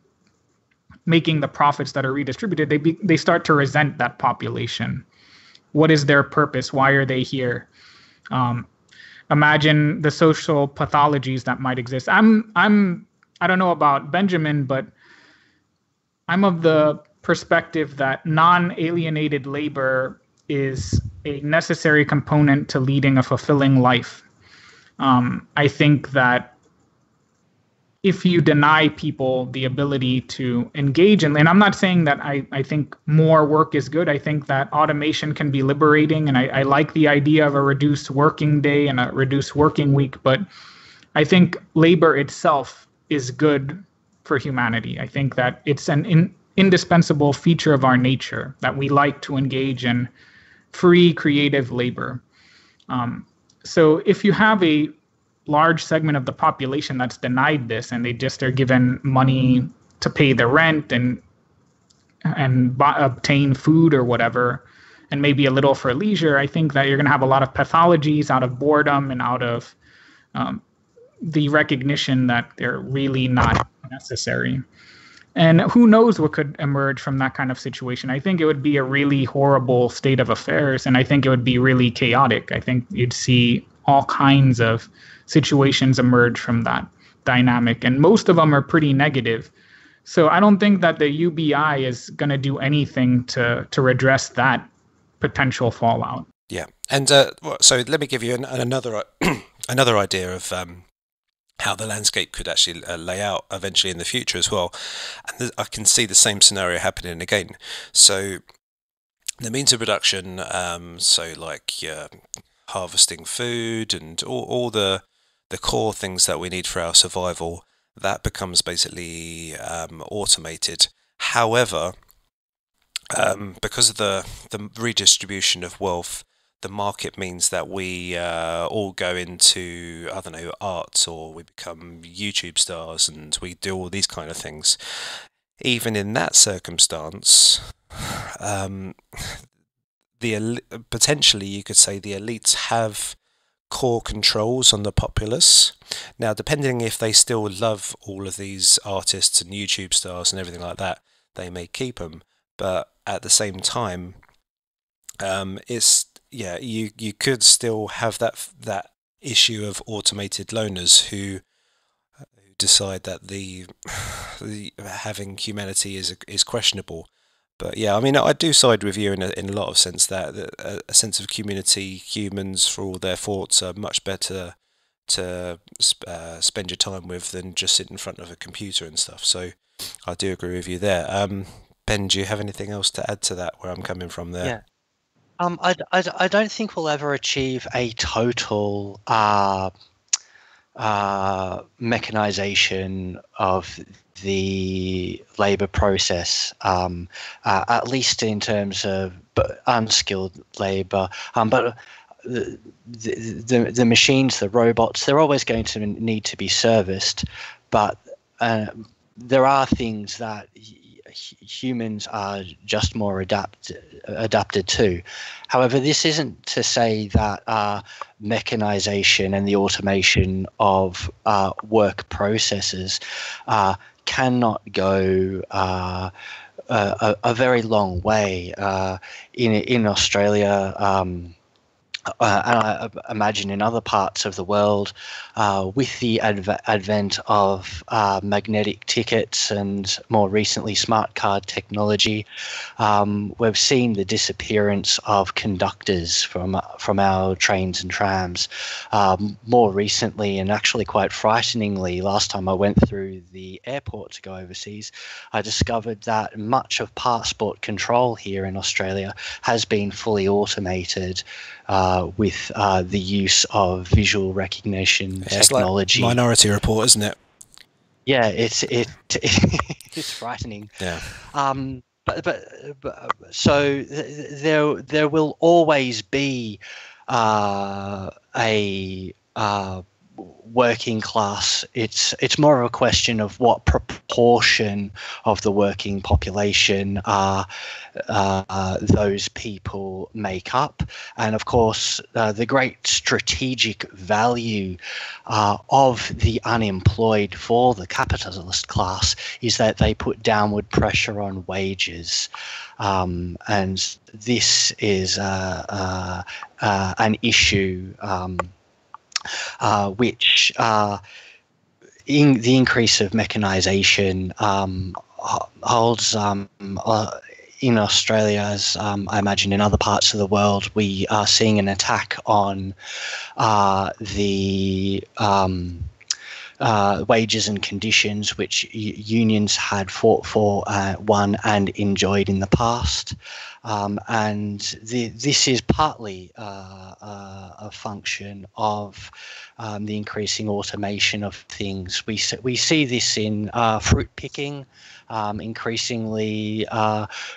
the profits that are redistributed, they start to resent that population. What is their purpose? Why are they here? Imagine the social pathologies that might exist. I don't know about Benjamin, but I'm of the perspective that non-alienated labor is a necessary component to leading a fulfilling life. I think that if you deny people the ability to engage in, and I'm not saying that I think more work is good. I think that automation can be liberating, and I like the idea of a reduced working day and a reduced working week, but I think labor itself is good for humanity. I think that it's an indispensable feature of our nature that we like to engage in free creative labor. So if you have a large segment of the population that's denied this, and they just are given money to pay the rent and obtain food or whatever, and maybe a little for leisure, I think that you're going to have a lot of pathologies out of boredom and out of the recognition that they're really not necessary. And who knows what could emerge from that kind of situation. I think it would be a really horrible state of affairs, and I think it would be really chaotic. I think you'd see all kinds of situations emerge from that dynamic, and most of them are pretty negative. So I don't think that the UBI is going to do anything to redress that potential fallout. Yeah, and so let me give you another another idea of how the landscape could actually lay out eventually in the future as well. And I can see the same scenario happening again. So the means of production, so like harvesting food and all the core things that we need for our survival, that becomes basically automated. However, because of the redistribution of wealth, the market means that we all go into, I don't know, arts, or we become YouTube stars and we do all these kind of things. Even in that circumstance, potentially you could say the elites have core controls on the populace. Now, depending if they still love all of these artists and YouTube stars and everything like that, they may keep them. But at the same time, you could still have that issue of automated loners who decide that the having humanity is questionable. But yeah, I mean, I do side with you in a lot of sense that a sense of community, humans for all their faults, are much better to spend your time with than just sit in front of a computer and stuff. So I do agree with you there. Ben, do you have anything else to add to that, where I'm coming from there? Yeah. I don't think we'll ever achieve a total mechanization of the labor process, at least in terms of unskilled labor. But the machines, the robots, they're always going to need to be serviced. But there are things that humans are just more adapted to. However, this isn't to say that mechanization and the automation of work processes cannot go a very long way. In Australia, and I imagine in other parts of the world, with the advent of magnetic tickets and more recently smart card technology, we've seen the disappearance of conductors from our trains and trams. More recently, and actually quite frighteningly, last time I went through the airport to go overseas, I discovered that much of passport control here in Australia has been fully automated with the use of visual recognition technology. Like Minority Report, isn't it? Yeah, it's frightening. Yeah. But so there will always be a working class. It's more of a question of what proportion of the working population those people make up, and of course the great strategic value of the unemployed for the capitalist class is that they put downward pressure on wages, and this is an issue which in the increase of mechanization holds in Australia, as I imagine in other parts of the world, we are seeing an attack on the wages and conditions which unions had fought for, won and enjoyed in the past. And this is partly a function of the increasing automation of things. We see this in fruit picking. Increasingly,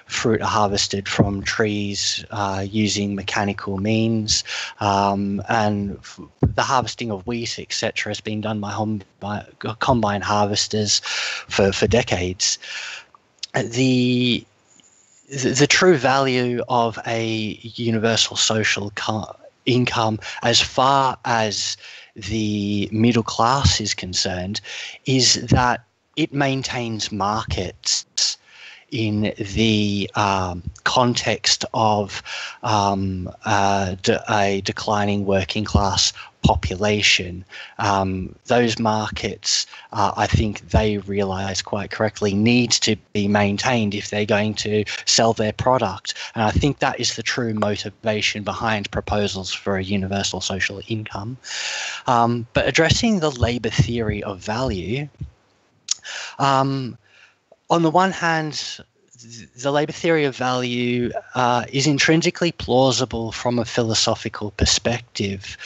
fruit are harvested from trees using mechanical means, and the harvesting of wheat, etc., has been done by combine harvesters for decades. The true value of a universal social income, as far as the middle class is concerned, is that it maintains markets in the context of a declining working class population. Those markets, I think they realise quite correctly, need to be maintained if they're going to sell their product. And I think that is the true motivation behind proposals for a universal social income. But addressing the labour theory of value, on the one hand, the labour theory of value is intrinsically plausible from a philosophical perspective.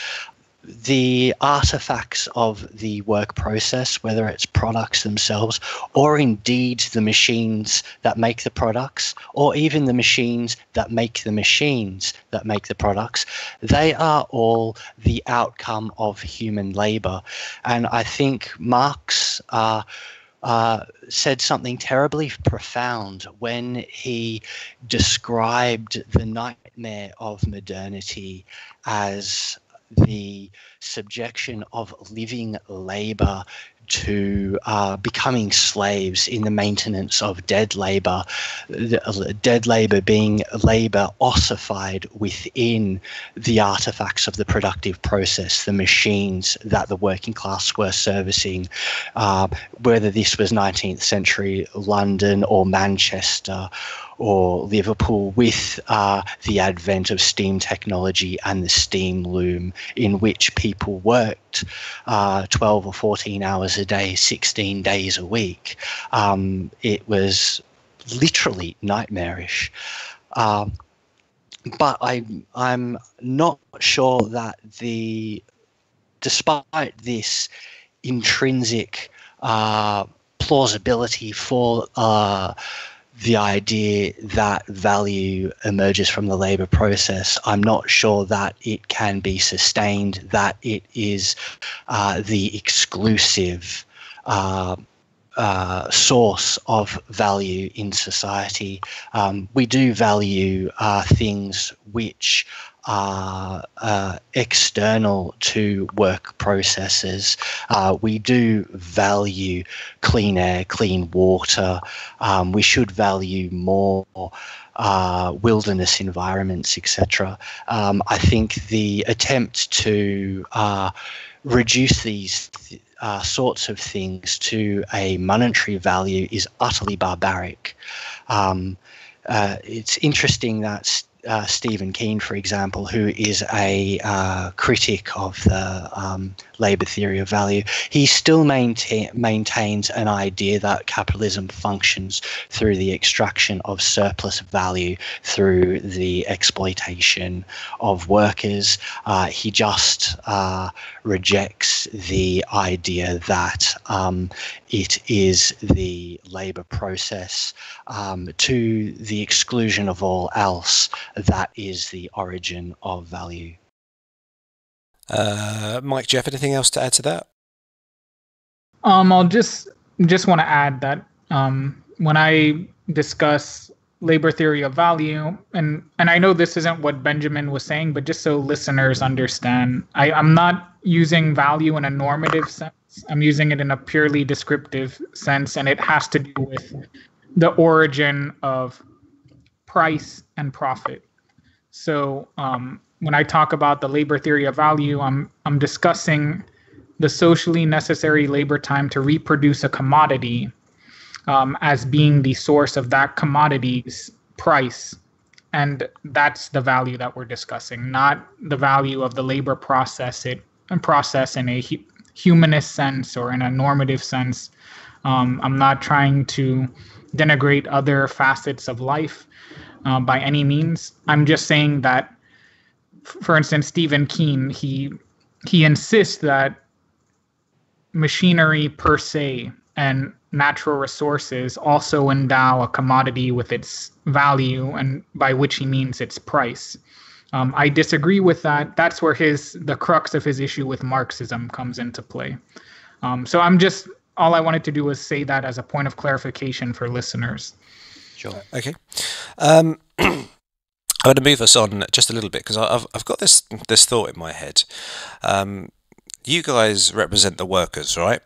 The artifacts of the work process, whether it's products themselves or indeed the machines that make the products, or even the machines that make the machines that make the products, they are all the outcome of human labour. And I think Marx said something terribly profound when he described the nightmare of modernity as the subjection of living labour to becoming slaves in the maintenance of dead labour, dead labour being labour ossified within the artefacts of the productive process, the machines that the working class were servicing, whether this was 19th century London or Manchester or Liverpool, with the advent of steam technology and the steam loom, in which people worked 12 or 14 hours a day, 16 days a week. It was literally nightmarish. But I'm not sure that despite this intrinsic plausibility for the idea that value emerges from the labour process, I'm not sure that it can be sustained, that it is the exclusive source of value in society. We do value things which are external to work processes. We do value clean air, clean water. We should value more wilderness environments, etc. I think the attempt to reduce these sorts of things to a monetary value is utterly barbaric. It's interesting that Stephen Keen, for example, who is a critic of the labour theory of value, he still maintains an idea that capitalism functions through the extraction of surplus value through the exploitation of workers. He just rejects the idea that it is the labour process to the exclusion of all else that is the origin of value. Mike, do you have anything else to add to that? I'll just want to add that when I discuss labor theory of value, and I know this isn't what Benjamin was saying, but just so listeners understand, I'm not using value in a normative sense. I'm using it in a purely descriptive sense, and it has to do with the origin of price and profit. So when I talk about the labor theory of value, I'm discussing the socially necessary labor time to reproduce a commodity as being the source of that commodity's price. And that's the value that we're discussing, not the value of the labor process in a humanist sense or in a normative sense. I'm not trying to denigrate other facets of life by any means. I'm just saying that, for instance, Stephen Keen, he insists that machinery per se and natural resources also endow a commodity with its value, and by which he means its price. I disagree with that. That's where the crux of his issue with Marxism comes into play. So all I wanted to do was say that as a point of clarification for listeners. Sure. Okay. I'm going to move us on just a little bit because I've got this thought in my head. You guys represent the workers, right?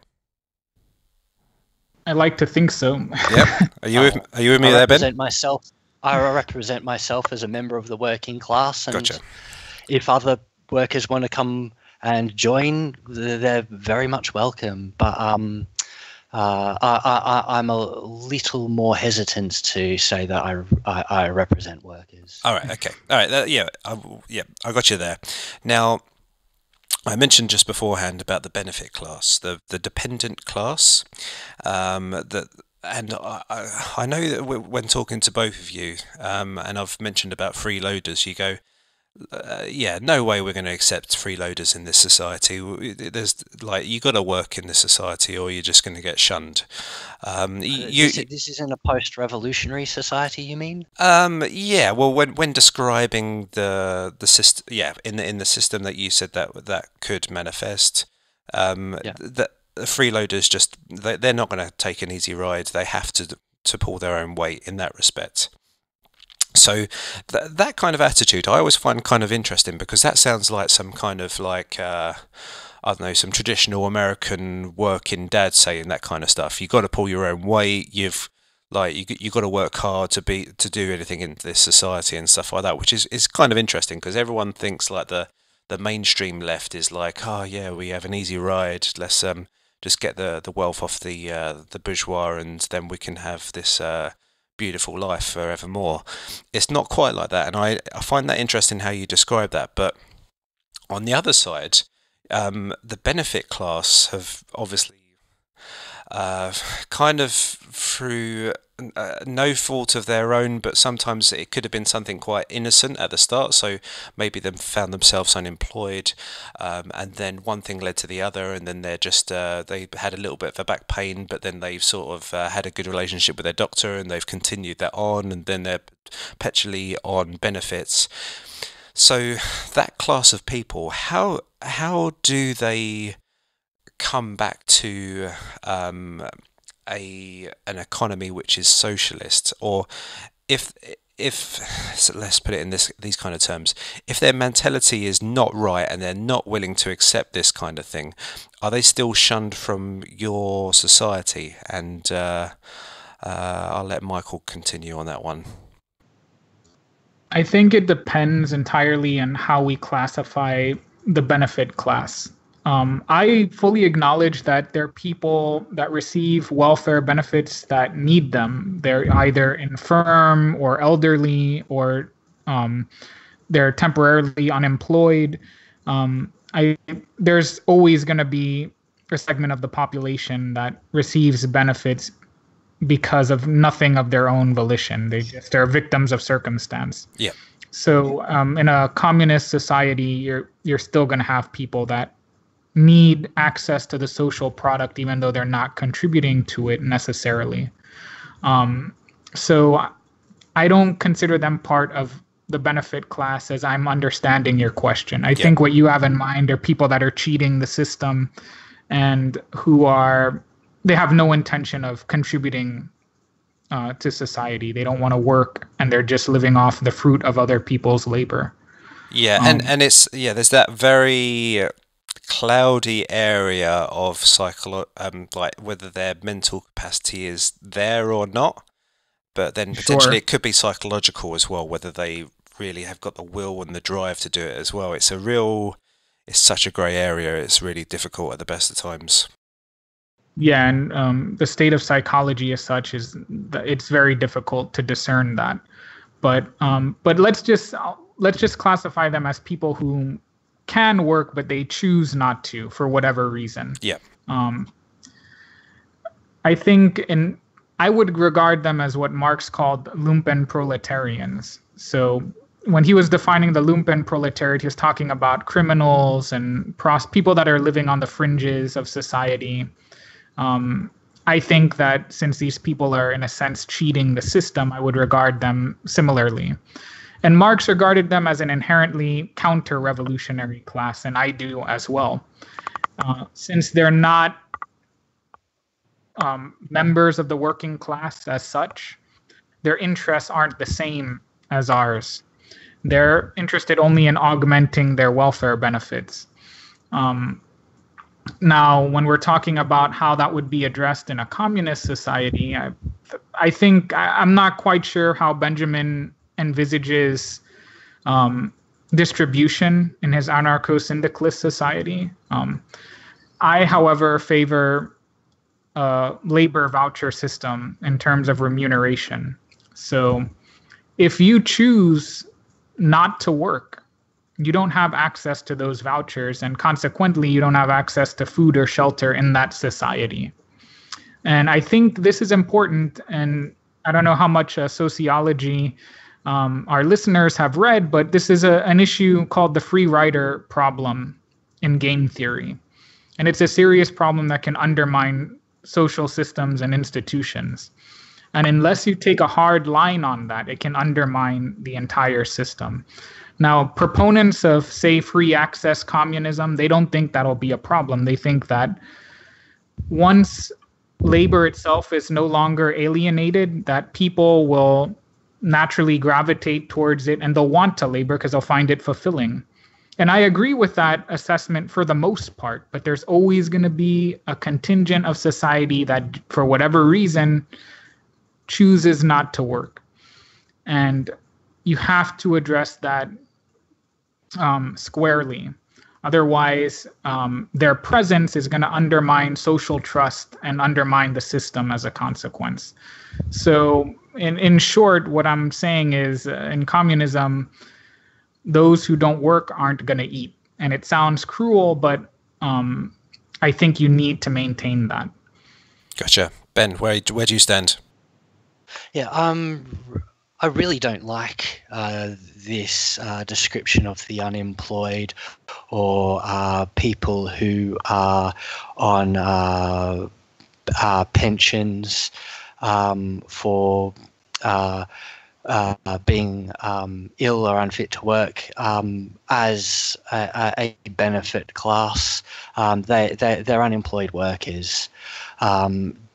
I like to think so. Yep. Are you with me there, Ben? I represent myself as a member of the working class, and gotcha. If other workers want to come and join, they're very much welcome. But I'm a little more hesitant to say that I represent workers. All right. Okay. All right. I got you there. Now, I mentioned just beforehand about the benefit class, the dependent class. I know that when talking to both of you, and I've mentioned about freeloaders, you go, no way we're going to accept freeloaders in this society. There's you got to work in this society, or you're just going to get shunned. This isn't a post-revolutionary society, you mean? Yeah. Well, when describing the system, in the system that you said that could manifest, that the freeloaders they're not going to take an easy ride. They have to pull their own weight in that respect. So that kind of attitude I always find kind of interesting, because that sounds like some kind of I don't know, some traditional American working dad saying that kind of stuff. You got to pull your own weight. You've got to work hard to do anything in this society and stuff like that, which is kind of interesting, because everyone thinks like the mainstream left is like, oh yeah, we have an easy ride. Let's just get the wealth off the bourgeois, and then we can have this beautiful life forevermore. It's not quite like that, and I find that interesting how you describe that. But on the other side, the benefit class have obviously kind of through no fault of their own, but sometimes it could have been something quite innocent at the start. So maybe they found themselves unemployed, and then one thing led to the other, and then they're just they had a little bit of a back pain, but then they've sort of had a good relationship with their doctor, and they've continued that on, and then they're perpetually on benefits. So that class of people, how do they come back to an economy which is socialist, or if so let's put it in these kind of terms, if their mentality is not right and they're not willing to accept this kind of thing, are they still shunned from your society? And I'll let Michael continue on that one. I think it depends entirely on how we classify the benefit class. I fully acknowledge that there are people that receive welfare benefits that need them. They're either infirm or elderly, or they're temporarily unemployed. There's always going to be a segment of the population that receives benefits because of nothing of their own volition. They're victims of circumstance. Yeah. So in a communist society, you're still going to have people that need access to the social product, even though they're not contributing to it necessarily. So I don't consider them part of the benefit class, as I'm understanding your question. I think what you have in mind are people that are cheating the system and they have no intention of contributing to society. They don't want to work, and they're just living off the fruit of other people's labor. Yeah, and it's there's that very cloudy area of like whether their mental capacity is there or not, but then potentially it could be psychological as well, whether they really have got the will and the drive to do it as well. It's such a grey area. It's really difficult at the best of times. Yeah, and the state of psychology as such is that it's very difficult to discern that. But let's just classify them as people who can work, but they choose not to for whatever reason. Yeah. I think I would regard them as what Marx called lumpen proletarians. So when he was defining the lumpen proletariat, he was talking about criminals and people that are living on the fringes of society. I think that since these people are, in a sense, cheating the system, I would regard them similarly. And Marx regarded them as an inherently counter-revolutionary class, and I do as well. Since they're not members of the working class as such, their interests aren't the same as ours. They're interested only in augmenting their welfare benefits. Now, when we're talking about how that would be addressed in a communist society, I think I'm not quite sure how Benjamin envisages distribution in his anarcho-syndicalist society. I, however, favor a labor voucher system in terms of remuneration. So if you choose not to work, you don't have access to those vouchers, and consequently, you don't have access to food or shelter in that society. And I think this is important, and I don't know how much sociology our listeners have read, but this is an issue called the free rider problem in game theory. And it's a serious problem that can undermine social systems and institutions. And unless you take a hard line on that, it can undermine the entire system. Now, proponents of, say, free access communism, they don't think that'll be a problem. They think that once labor itself is no longer alienated, that people will naturally gravitate towards it and they'll want to labor because they'll find it fulfilling. And I agree with that assessment for the most part, but there's always going to be a contingent of society that, for whatever reason, chooses not to work. And you have to address that squarely. Otherwise, their presence is going to undermine social trust and undermine the system as a consequence. So in short, what I'm saying is in communism, those who don't work aren't going to eat. And it sounds cruel, but I think you need to maintain that. Gotcha. Ben, where do you stand? Yeah, I really don't like this description of the unemployed or people who are on pensions for being ill or unfit to work as a benefit class. They're unemployed workers.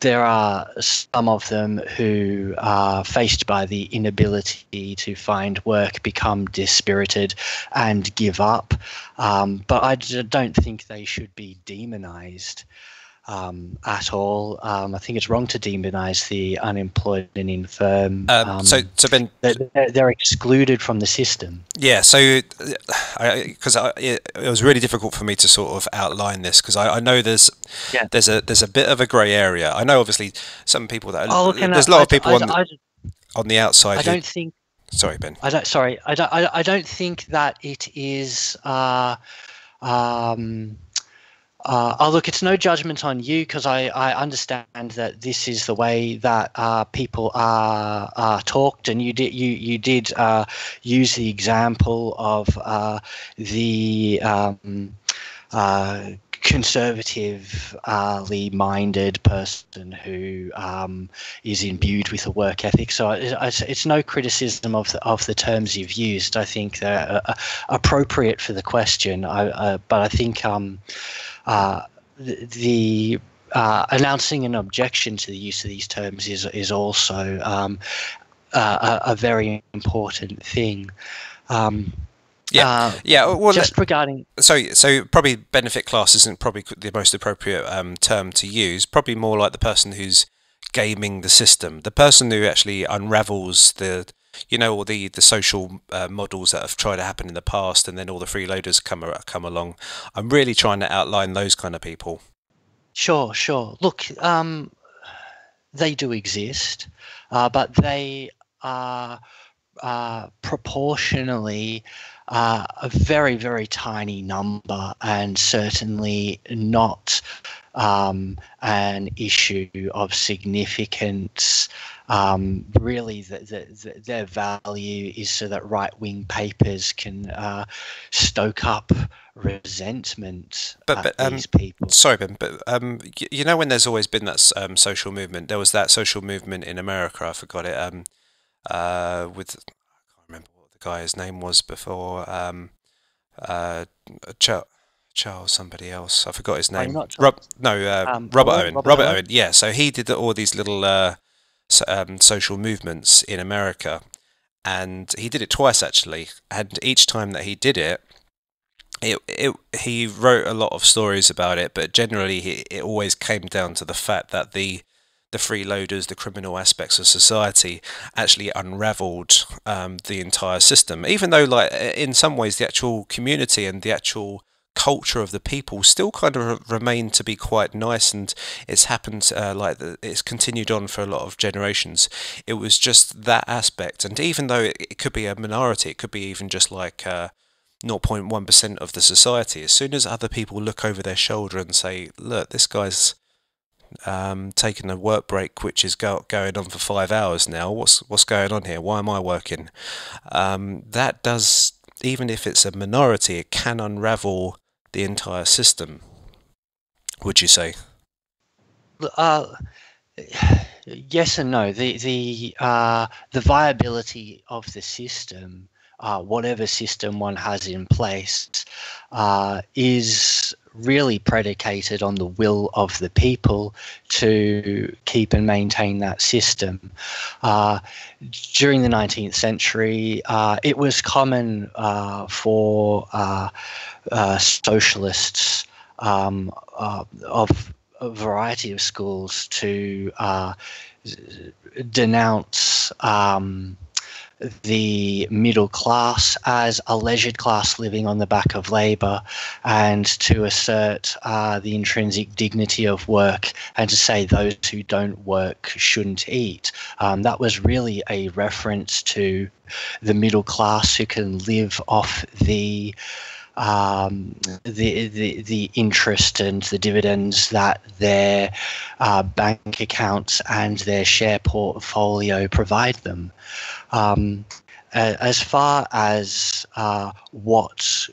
there are some of them who are faced by the inability to find work, become dispirited and give up. But I don't think they should be demonized at all. I think it's wrong to demonize the unemployed and infirm. So Ben, they're excluded from the system. Yeah, so because it was really difficult for me to sort of outline this, because I know there's a bit of a grey area. I know obviously some people that there's a lot of people on the outside. I don't think. Sorry, Ben. I don't think that it is. Look, it's no judgment on you, because I understand that this is the way that people are talked, and you did use the example of the conservatively minded person who is imbued with a work ethic. So it's no criticism of the terms you've used. I think they're appropriate for the question. But I think the announcing an objection to the use of these terms is also a very important thing. Well, just regarding so probably benefit class isn't probably the most appropriate term to use. Probably more like the person who's gaming the system, the person who actually unravels all the social models that have tried to happen in the past, and then all the freeloaders come along. I'm really trying to outline those kind of people. Sure. Look, they do exist, but they are proportionally a very, very tiny number, and certainly not an issue of significance. Really, their value is so that right-wing papers can stoke up resentment at these people. Sorry, Ben, but when there's always been that social movement, there was that social movement in America. I forgot it. With I can't remember what the guy's name was before. Charles somebody else. I forgot his name. Robert Owen. Robert Owen. Yeah. So he did all these little social movements in America, and he did it twice actually. And each time that he did it, he wrote a lot of stories about it, but generally it always came down to the fact that the freeloaders, the criminal aspects of society, actually unravelled the entire system. Even though, like, in some ways, the actual community and the actual culture of the people still kind of remain to be quite nice, and it's happened it's continued on for a lot of generations. It was just that aspect, and even though it could be a minority, it could be even just like 0.1% of the society. As soon as other people look over their shoulder and say, "Look, this guy's taking a work break which is going on for 5 hours now. What's going on here? Why am I working?" That does, even if it's a minority, it can unravel the entire system. Would you say? Yes and no. The viability of the system, whatever system one has in place, is really predicated on the will of the people to keep and maintain that system. During the 19th century, it was common for socialists of a variety of schools to denounce the middle class as a leisured class living on the back of labour, and to assert the intrinsic dignity of work, and to say those who don't work shouldn't eat. That was really a reference to the middle class who can live off the interest and the dividends that their bank accounts and their share portfolio provide them. As far as what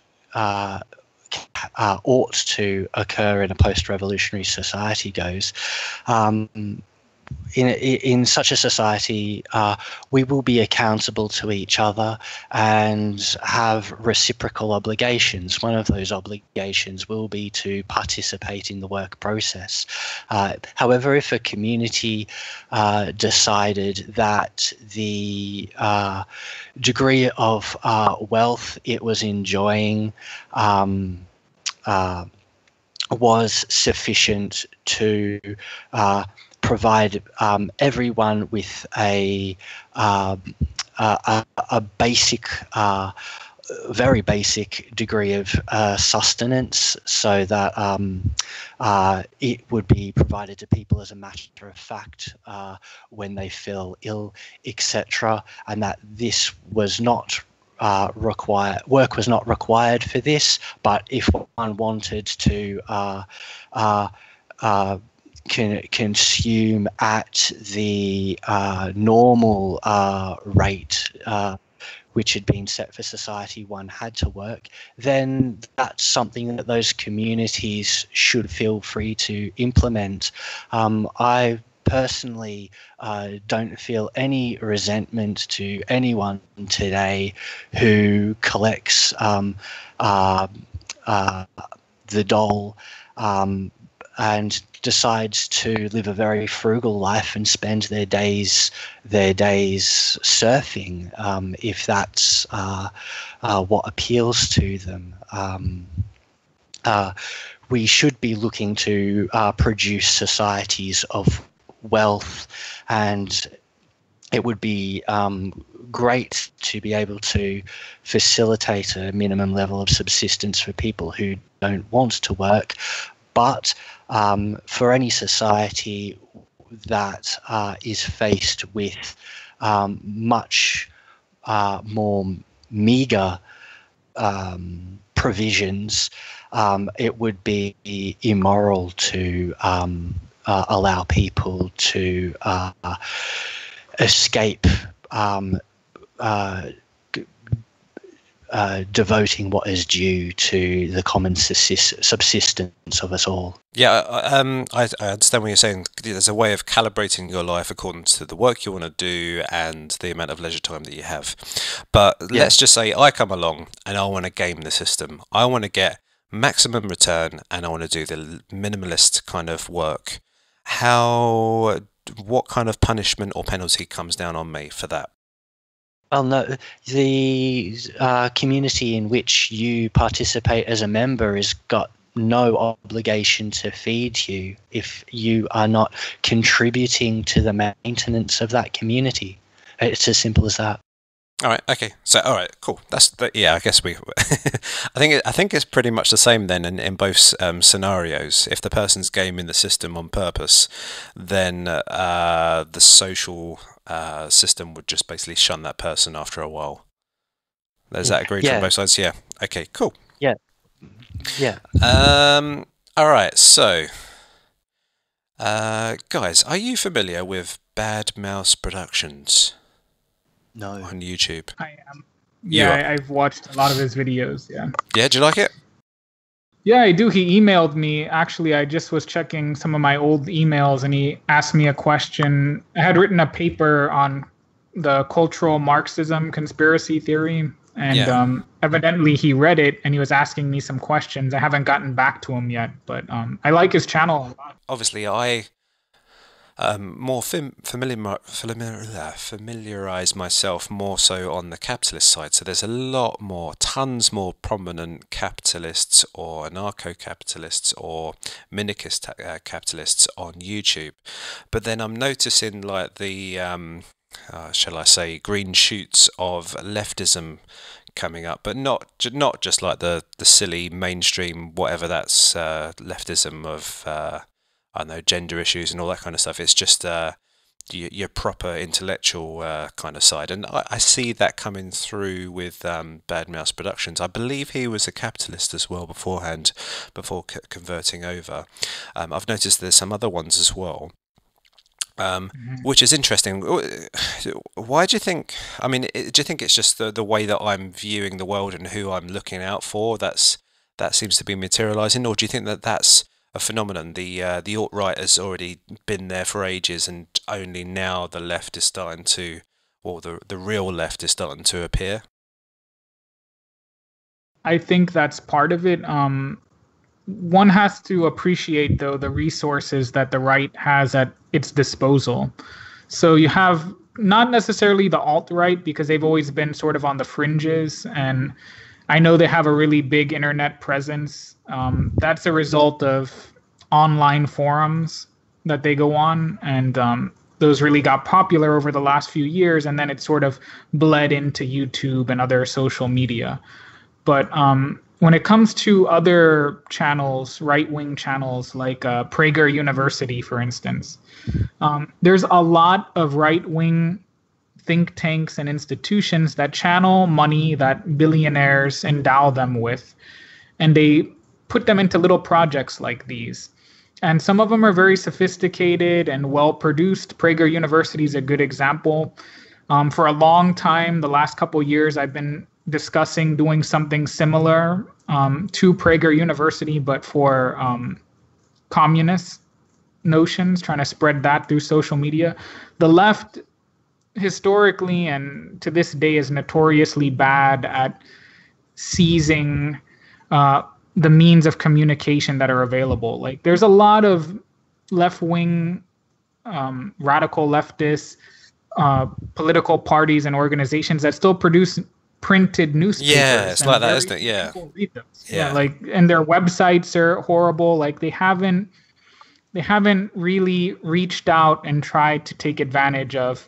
ought to occur in a post-revolutionary society goes, in such a society, we will be accountable to each other and have reciprocal obligations. One of those obligations will be to participate in the work process. However, if a community decided that the degree of wealth it was enjoying was sufficient to provide everyone with a basic, very basic degree of sustenance, so that it would be provided to people as a matter of fact when they feel ill, etc., and that this was not work was not required for this, but if one wanted to consume at the normal rate which had been set for society, one had to work, then that's something that those communities should feel free to implement. I personally don't feel any resentment to anyone today who collects the dole and decides to live a very frugal life and spend their days surfing, if that's what appeals to them. We should be looking to produce societies of wealth, and it would be great to be able to facilitate a minimum level of subsistence for people who don't want to work. But for any society that is faced with much more meagre provisions, it would be immoral to allow people to escape devoting what is due to the common subsistence of us all. Yeah, I understand what you're saying. There's a way of calibrating your life according to the work you want to do and the amount of leisure time that you have. But let's just say I come along and I want to game the system. I want to get maximum return and I want to do the minimalist kind of work. What kind of punishment or penalty comes down on me for that? Well, no, the community in which you participate as a member has got no obligation to feed you if you are not contributing to the maintenance of that community. It's as simple as that. All right. Okay. So, all right. Cool. Yeah. I guess we. I think it's pretty much the same then in both scenarios. If the person's gaming the system on purpose, then the social system would just basically shun that person after a while. Is that agreed from both sides? Yeah. Okay. Cool. Yeah. Yeah. All right. So, guys, are you familiar with Bad Mouse Productions? No. On YouTube. I am. Yeah, I've watched a lot of his videos. Yeah. Yeah, do you like it? Yeah, I do. He emailed me. Actually, I just was checking some of my old emails and he asked me a question. I had written a paper on the cultural Marxism conspiracy theory. And evidently he read it and he was asking me some questions. I haven't gotten back to him yet, but I like his channel a lot. Obviously, I more familiarize myself more so on the capitalist side. So there's tons more prominent capitalists or anarcho-capitalists or minarchist capitalists on YouTube. But then I'm noticing like the, shall I say, green shoots of leftism coming up, but not just like the silly mainstream, whatever that's leftism of I don't know, gender issues and all that kind of stuff. It's just your proper intellectual kind of side. And I see that coming through with Bad Mouse Productions. I believe he was a capitalist as well beforehand, before converting over. I've noticed there's some other ones as well. Which is interesting. Why do you think, I mean, do you think it's just the way that I'm viewing the world and who I'm looking out for that seems to be materializing, or do you think that that's a phenomenon? The alt-right has already been there for ages and only now the left is starting to, or the real left is starting to appear? I think that's part of it. One has to appreciate, though, the resources that the right has at its disposal. So you have not necessarily the alt-right, because they've always been sort of on the fringes, and I know they have a really big internet presence. That's a result of online forums that they go on, and those really got popular over the last few years, and then it sort of bled into YouTube and other social media. But when it comes to other channels, right-wing channels like Prager University, for instance, there's a lot of right-wing think tanks and institutions that channel money that billionaires endow them with, and they put them into little projects like these. And some of them are very sophisticated and well-produced. Prager University is a good example. For a long time, the last couple of years, I've been discussing doing something similar to Prager University, but for communist notions, trying to spread that through social media. The left, historically and to this day, is notoriously bad at seizing the means of communication that are available. Like, there's a lot of left-wing, radical leftists, political parties and organizations that still produce printed newspapers. Yeah, it's like that, isn't it? Yeah. People read those. Yeah, like, and their websites are horrible. Like, they haven't really reached out and tried to take advantage of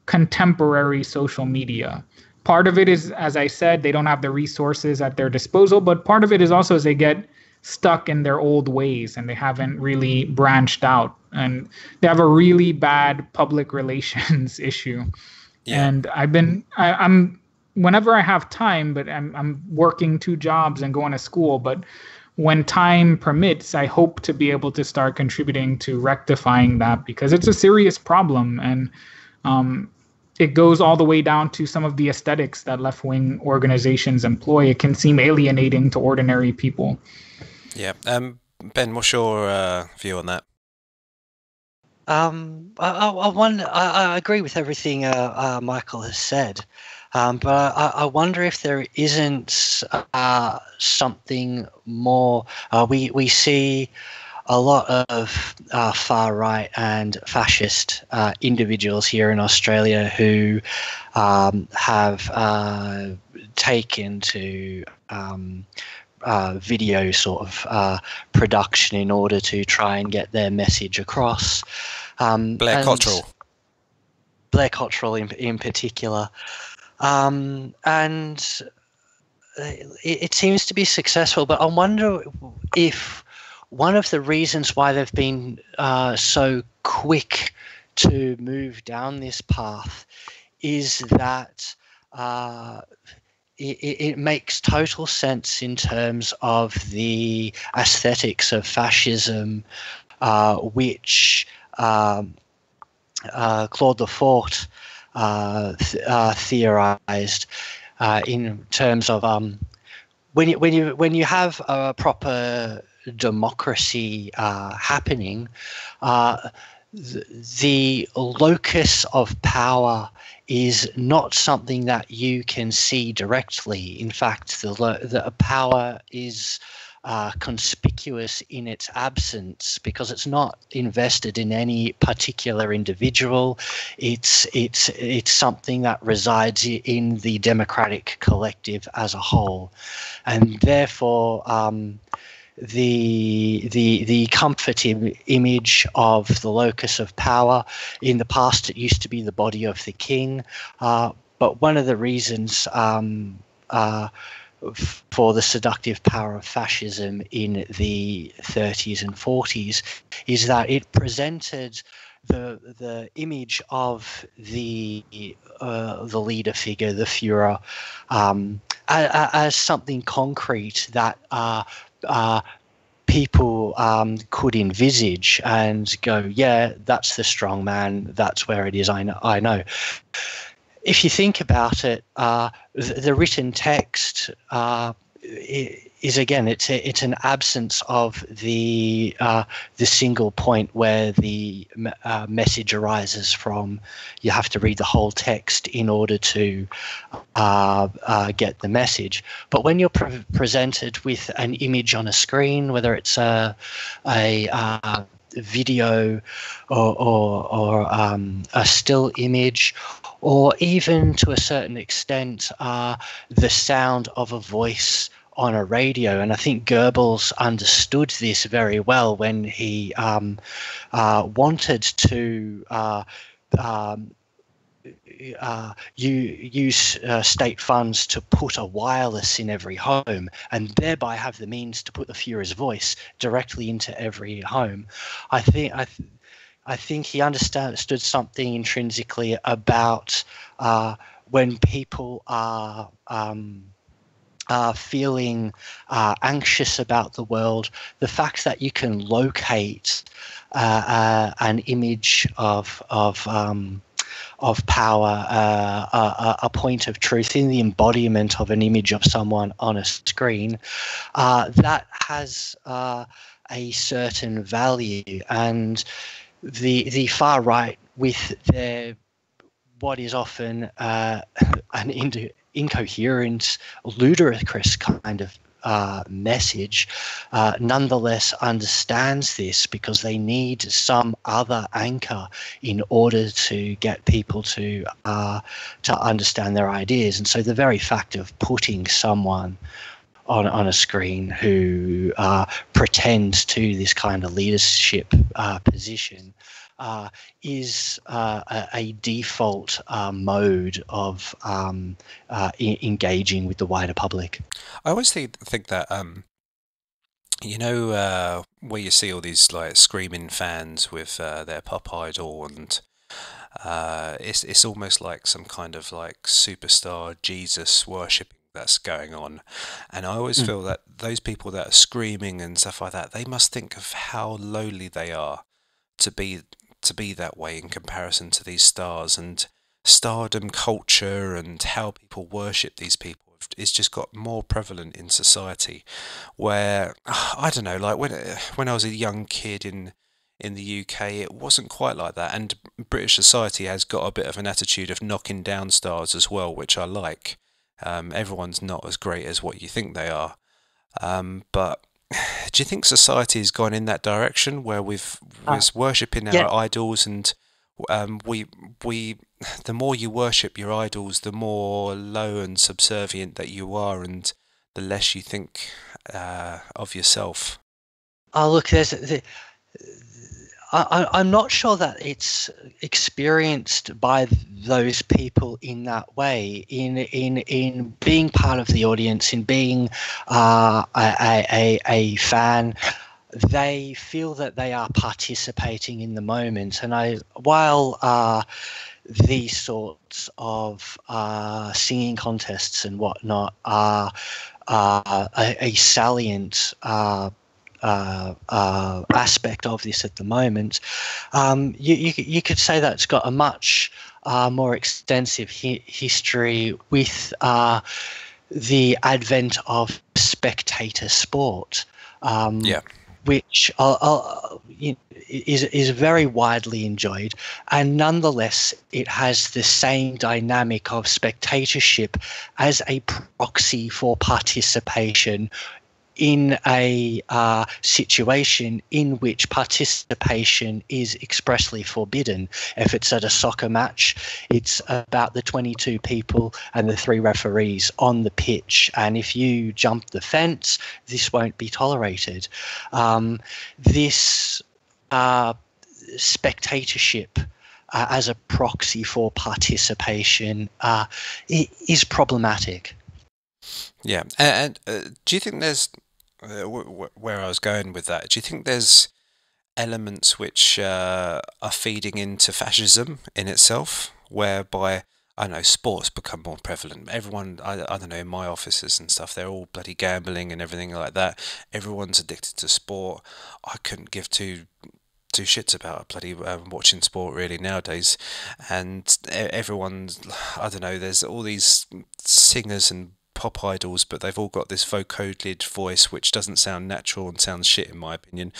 contemporary social media. Part of it is, as I said, they don't have the resources at their disposal, but part of it is also as they get stuck in their old ways and they haven't really branched out, and they have a really bad public relations issue. Yeah. And I'm whenever I have time, but I'm working 2 jobs and going to school, but when time permits, I hope to be able to start contributing to rectifying that, because it's a serious problem, and it goes all the way down to some of the aesthetics that left-wing organizations employ. It can seem alienating to ordinary people. Yeah. Ben, what's your view on that? I agree with everything Michael has said, but I wonder if there isn't something more. We see a lot of far right and fascist individuals here in Australia who have taken to video sort of production in order to try and get their message across. Blair Cottrell in particular. And it seems to be successful, but I wonder if one of the reasons why they've been so quick to move down this path is that it makes total sense in terms of the aesthetics of fascism, which Claude Lefort theorized in terms of when you have a proper democracy happening, the locus of power is not something that you can see directly. In fact, the power is conspicuous in its absence because it's not invested in any particular individual. It's something that resides in the democratic collective as a whole, and therefore the comforting image of the locus of power. In the past, it used to be the body of the king, but one of the reasons for the seductive power of fascism in the 30s and 40s is that it presented the image of the leader figure, the Führer, as something concrete that people could envisage and go, yeah, that's the strong man, that's where it is, I know. If you think about it, the written text is again, it's an absence of the single point where the message arises from. You have to read the whole text in order to get the message. But when you're presented with an image on a screen, whether it's a video or a still image, or even to a certain extent the sound of a voice on a radio. And I think Goebbels understood this very well when he wanted to use state funds to put a wireless in every home and thereby have the means to put the Führer's voice directly into every home. I think he understood something intrinsically about when people are feeling anxious about the world, the fact that you can locate an image of power, a point of truth in the embodiment of an image of someone on a screen, that has a certain value. And the far right, with their what is often an incoherent, ludicrous kind of message, nonetheless understands this, because they need some other anchor in order to get people to understand their ideas. And so the very fact of putting someone on a screen who pretends to this kind of leadership position is a default mode of engaging with the wider public. I always think that where you see all these like screaming fans with their pop idol, and it's almost like some kind of like superstar Jesus worshipping that's going on. And I always feel that those people that are screaming and stuff like that, they must think of how lowly they are to be that way in comparison to these stars. And stardom culture and how people worship these people is just got more prevalent in society, where I don't know, like when I was a young kid in the UK, it wasn't quite like that. And British society has got a bit of an attitude of knocking down stars as well, which I like. Everyone's not as great as what you think they are, but do you think society has gone in that direction where we're worshipping our idols, and we the more you worship your idols, the more low and subservient that you are, and the less you think of yourself? Oh, look, I'm not sure that it's experienced by those people in that way, in being part of the audience, in being a fan. They feel that they are participating in the moment. And while these sorts of singing contests and whatnot are a salient aspect of this at the moment, you could say that it's got a much more extensive history with the advent of spectator sport, which is very widely enjoyed, and nonetheless it has the same dynamic of spectatorship as a proxy for participation in a situation in which participation is expressly forbidden. If it's at a soccer match, it's about the 22 people and the 3 referees on the pitch. And if you jump the fence, this won't be tolerated. This spectatorship as a proxy for participation is problematic. Yeah, and do you think there's where I was going with that? Do you think there's elements which are feeding into fascism in itself, whereby I know sports become more prevalent? Everyone, I don't know, in my offices and stuff, they're all bloody gambling and everything like that. Everyone's addicted to sport. I couldn't give two shits about bloody watching sport really nowadays, and everyone's, I don't know, there's all these singers and pop idols, but they've all got this vocoded voice which doesn't sound natural and sounds shit in my opinion.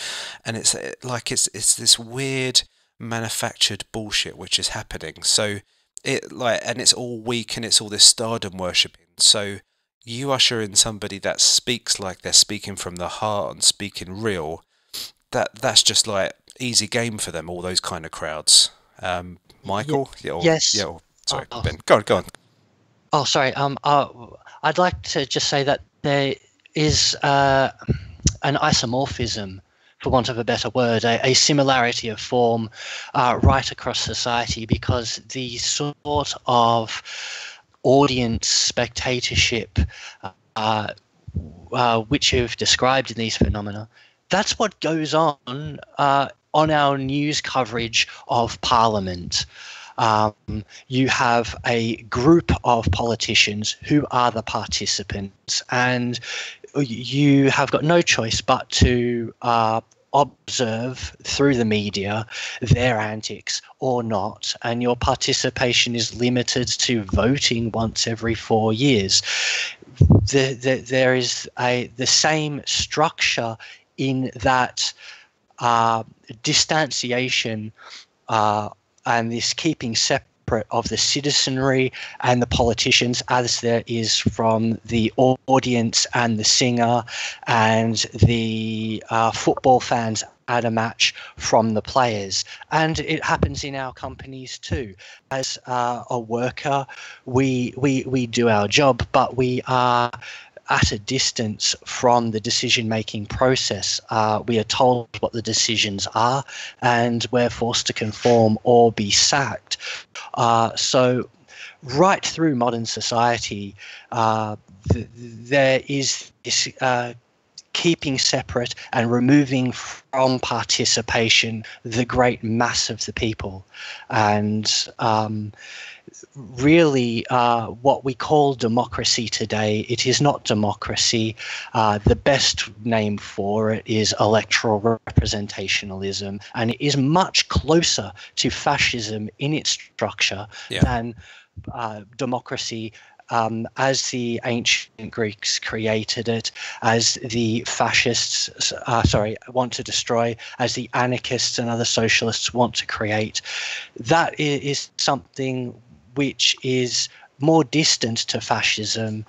And it's like it's this weird manufactured bullshit which is happening. So and it's all weak and it's all this stardom worshipping. So you usher in somebody that speaks like they're speaking from the heart and speaking real. That's just like easy game for them, all those kind of crowds. Michael? Yes. Sorry, Ben. Go on. Oh, sorry. I'd like to just say that there is an isomorphism, for want of a better word, a similarity of form right across society, because the sort of audience spectatorship which you've described in these phenomena, that's what goes on our news coverage of Parliament. You have a group of politicians who are the participants, and you have got no choice but to observe through the media their antics or not, and your participation is limited to voting once every 4 years. There is the same structure in that distanciation and this keeping separate of the citizenry and the politicians as there is from the audience and the singer and the football fans at a match from the players. And it happens in our companies too. As a worker, we do our job, but we are at a distance from the decision-making process. We are told what the decisions are, and we're forced to conform or be sacked. So right through modern society, there is this keeping separate and removing from participation the great mass of the people. And really what we call democracy today, it is not democracy. The best name for it is electoral representationalism, and it is much closer to fascism in its structure than democracy as the ancient Greeks created it, as the fascists want to destroy, as the anarchists and other socialists want to create. That is something which is more distant to fascism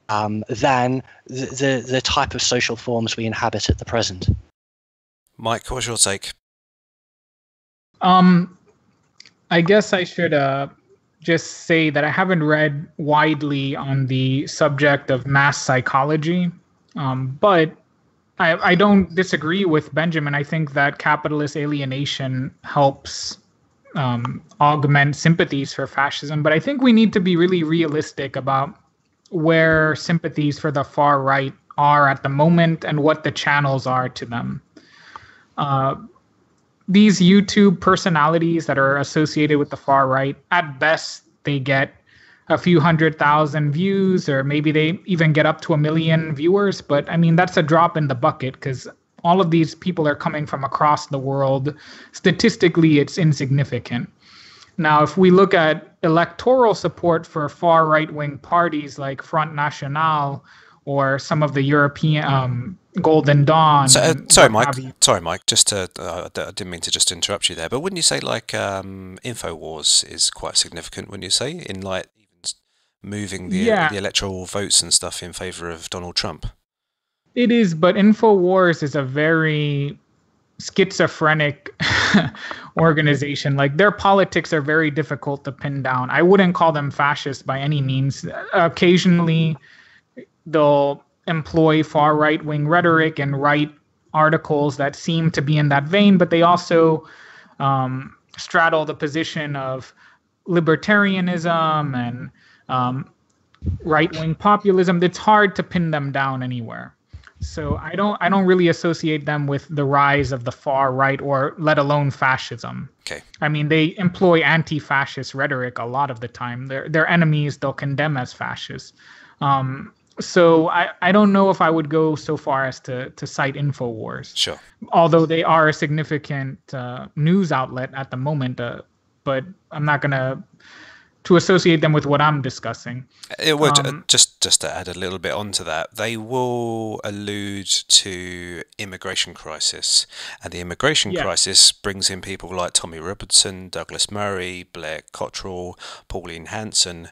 than the type of social forms we inhabit at the present. Mike, what's your take? I guess I should just say that I haven't read widely on the subject of mass psychology, but I don't disagree with Benjamin. I think that capitalist alienation helps augment sympathies for fascism, but I think we need to be really realistic about where sympathies for the far right are at the moment and what the channels are to them. These YouTube personalities that are associated with the far right, at best, they get a few 100,000 views, or maybe they even get up to 1 million viewers. But I mean, that's a drop in the bucket because all of these people are coming from across the world. Statistically, it's insignificant. Now, if we look at electoral support for far right-wing parties like Front National or some of the European Golden Dawn. Sorry, Mike. Just to, I didn't mean to just interrupt you there, but wouldn't you say like Infowars is quite significant? Wouldn't you say in like even moving the electoral votes and stuff in favor of Donald Trump? It is, but Infowars is a very schizophrenic organization. Like their politics are very difficult to pin down. I wouldn't call them fascist by any means. Occasionally, they'll employ far right-wing rhetoric and write articles that seem to be in that vein, but they also straddle the position of libertarianism and right-wing populism. It's hard to pin them down anywhere. So I don't really associate them with the rise of the far right, or let alone fascism. Okay. I mean, they employ anti-fascist rhetoric a lot of the time. Their enemies they'll condemn as fascists. So I don't know if I would go so far as to cite Infowars. Sure. Although they are a significant news outlet at the moment, but I'm not going to to associate them with what I'm discussing. It would, just to add a little bit onto that, they will allude to immigration crisis, and the immigration crisis brings in people like Tommy Robertson, Douglas Murray, Blair Cottrell, Pauline Hanson,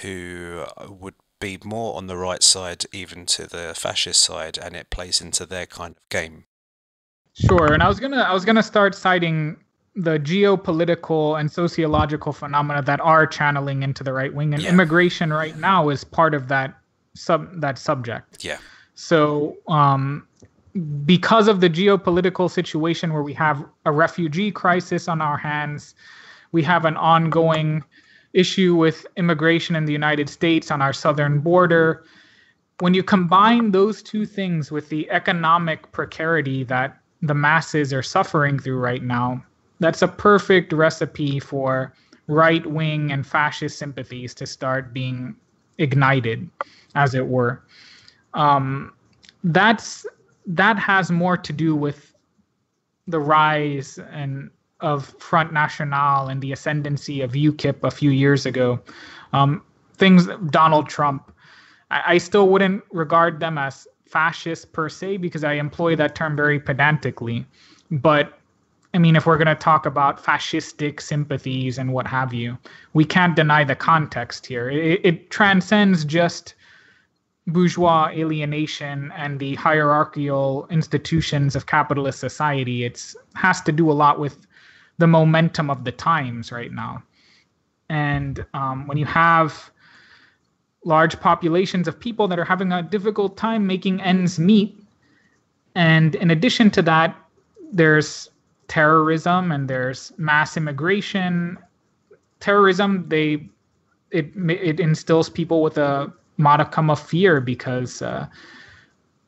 who would be more on the right side, even to the fascist side, and it plays into their kind of game. Sure, and I was gonna start citing the geopolitical and sociological phenomena that are channeling into the right wing, and immigration right now is part of that subject. Yeah. So, because of the geopolitical situation where we have a refugee crisis on our hands, we have an ongoing issue with immigration in the United States on our southern border. When you combine those two things with the economic precarity that the masses are suffering through right now, that's a perfect recipe for right-wing and fascist sympathies to start being ignited, as it were. That has more to do with the rise of Front National and the ascendancy of UKIP a few years ago. Donald Trump, I still wouldn't regard them as fascist per se, because I employ that term very pedantically. But I mean, if we're going to talk about fascistic sympathies and what have you, we can't deny the context here. It transcends just bourgeois alienation and the hierarchical institutions of capitalist society. It has to do a lot with the momentum of the times right now. And when you have large populations of people that are having a difficult time making ends meet, and in addition to that, there's terrorism and there's mass immigration. Terrorism, it instills people with a modicum of fear because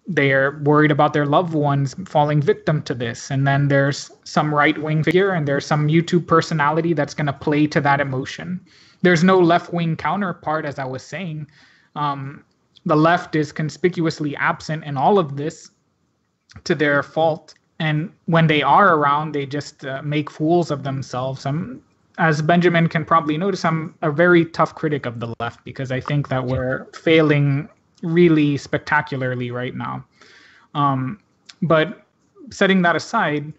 they are worried about their loved ones falling victim to this. And then there's some right-wing figure and there's some YouTube personality that's going to play to that emotion. There's no left-wing counterpart, as I was saying. The left is conspicuously absent in all of this, to their fault. And when they are around, they just make fools of themselves. As Benjamin can probably notice, I'm a very tough critic of the left because I think that we're failing really spectacularly right now. But setting that aside,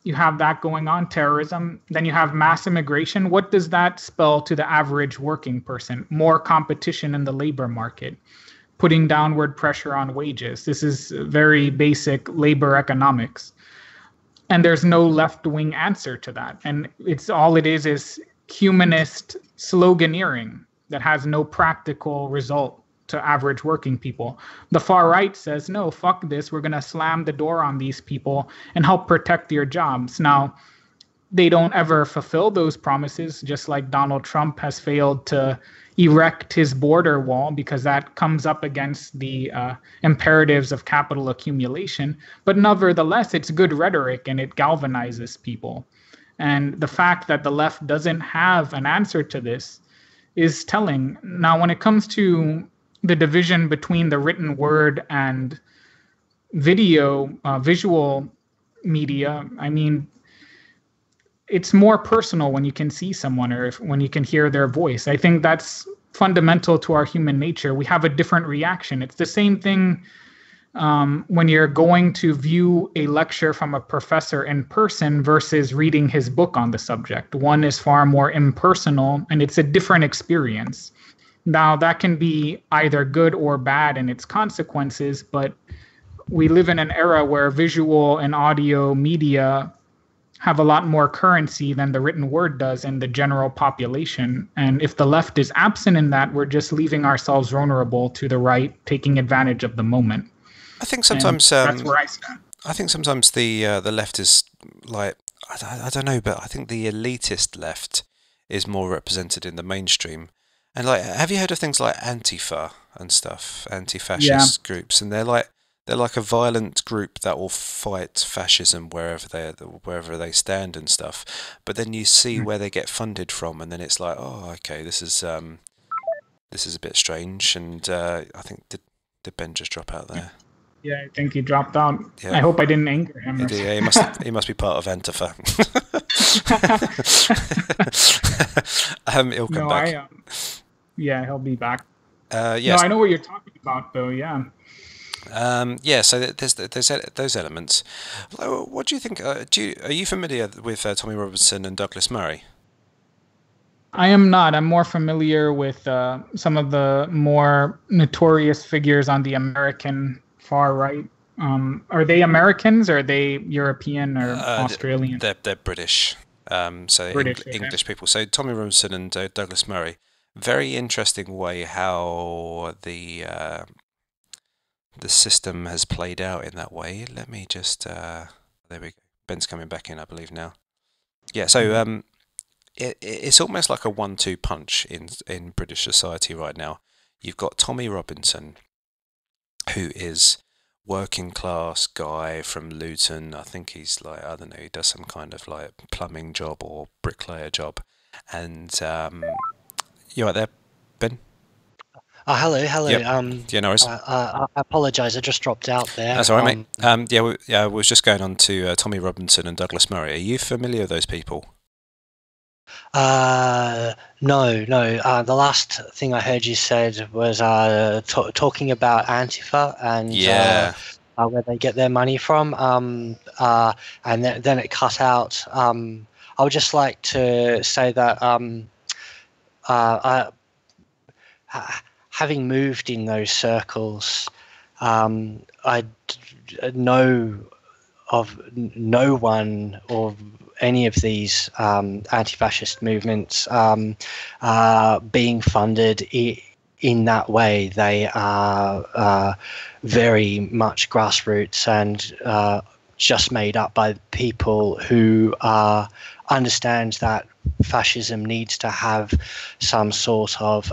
you have that going on, terrorism. Then you have mass immigration. What does that spell to the average working person? More competition in the labor market, putting downward pressure on wages. This is very basic labor economics. And there's no left-wing answer to that. And it is humanist sloganeering that has no practical result to average working people. The far right says, no, fuck this. We're going to slam the door on these people and help protect your jobs. Now, they don't ever fulfill those promises, just like Donald Trump has failed to erect his border wall because that comes up against the imperatives of capital accumulation. But nevertheless, it's good rhetoric and it galvanizes people. And the fact that the left doesn't have an answer to this is telling. Now, when it comes to the division between the written word and visual media, I mean, it's more personal when you can see someone or when you can hear their voice. I think that's fundamental to our human nature. We have a different reaction. It's the same thing when you're going to view a lecture from a professor in person versus reading his book on the subject. One is far more impersonal and it's a different experience. Now, that can be either good or bad in its consequences, but we live in an era where visual and audio media have a lot more currency than the written word does in the general population. And if the left is absent in that, we're just leaving ourselves vulnerable to the right taking advantage of the moment. I think sometimes that's where I stand. I think sometimes the left is like, I don't know, but I think the elitist left is more represented in the mainstream. And like, have you heard of things like Antifa and stuff, anti-fascist groups? And they're like a violent group that will fight fascism wherever they stand and stuff. But then you see where they get funded from, and then it's like, oh, okay, this is a bit strange. And I think did Ben just drop out there? Yeah, I think he dropped out. Yeah. I hope I didn't anger him. Yeah, he must be part of Antifa. He'll come back. Yeah, he'll be back. Yes. No, I know what you're talking about, though. Yeah. So there's those elements. What do you think? Are you familiar with Tommy Robinson and Douglas Murray? I am not. I'm more familiar with some of the more notorious figures on the American far right. Are they Americans, or are they European or Australian? They're British. So British, English people. So Tommy Robinson and Douglas Murray. Very interesting way how the system has played out in that way. Let me just there we go. Ben's coming back in, I believe now. Yeah. So it's almost like a 1-2 punch in British society right now. You've got Tommy Robinson, who is working class guy from Luton. I think he's like, I don't know, he does some kind of like plumbing job or bricklayer job. And you right there, Ben? Hello. Yep. Yeah, no worries. I apologise, I just dropped out there. That's all right, mate. We was just going on to Tommy Robinson and Douglas Murray. Are you familiar with those people? No. The last thing I heard you said was talking about Antifa and where they get their money from. And then it cut out. I would just like to say that having moved in those circles, I know of no one or any of these anti-fascist movements being funded in that way. They are very much grassroots and just made up by people who understand that fascism needs to have some sort of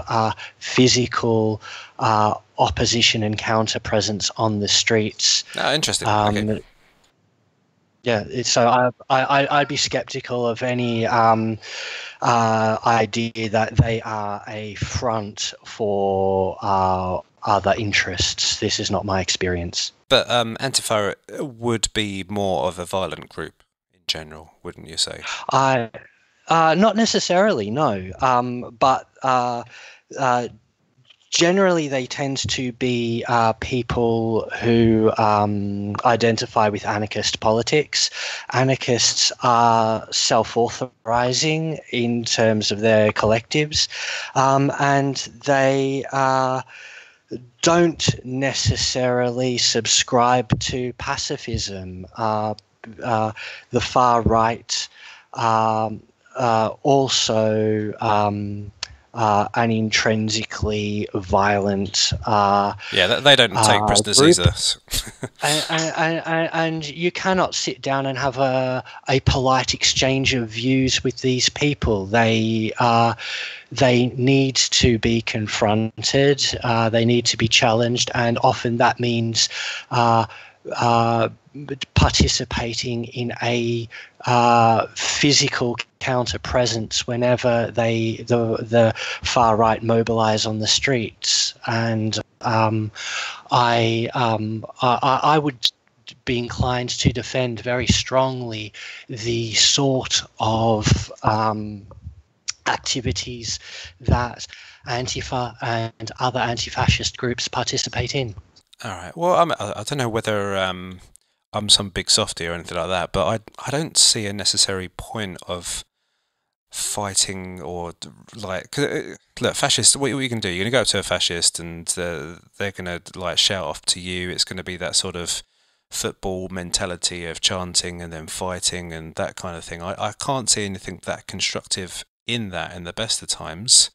physical opposition and counter presence on the streets. Interesting. Okay. Yeah, so I'd be skeptical of any idea that they are a front for other interests. This is not my experience. But Antifa would be more of a violent group in general, wouldn't you say? Not necessarily, no. But generally, they tend to be people who identify with anarchist politics. Anarchists are self-authorizing in terms of their collectives, and they don't necessarily subscribe to pacifism. The far right also an intrinsically violent they don't take prisoners either. and you cannot sit down and have a polite exchange of views with these people. They need to be confronted, they need to be challenged, and often that means participating in a physical counter presence whenever the far right mobilize on the streets. And I would be inclined to defend very strongly the sort of activities that Antifa and other anti-fascist groups participate in. All right. Well, I don't know whether I'm some big softy or anything like that, but I don't see a necessary point of fighting or like. 'Cause, look, fascists. What you can do? You're gonna go up to a fascist and they're gonna like shout off to you. It's gonna be that sort of football mentality of chanting and then fighting and that kind of thing. I can't see anything that constructive in that in the best of times.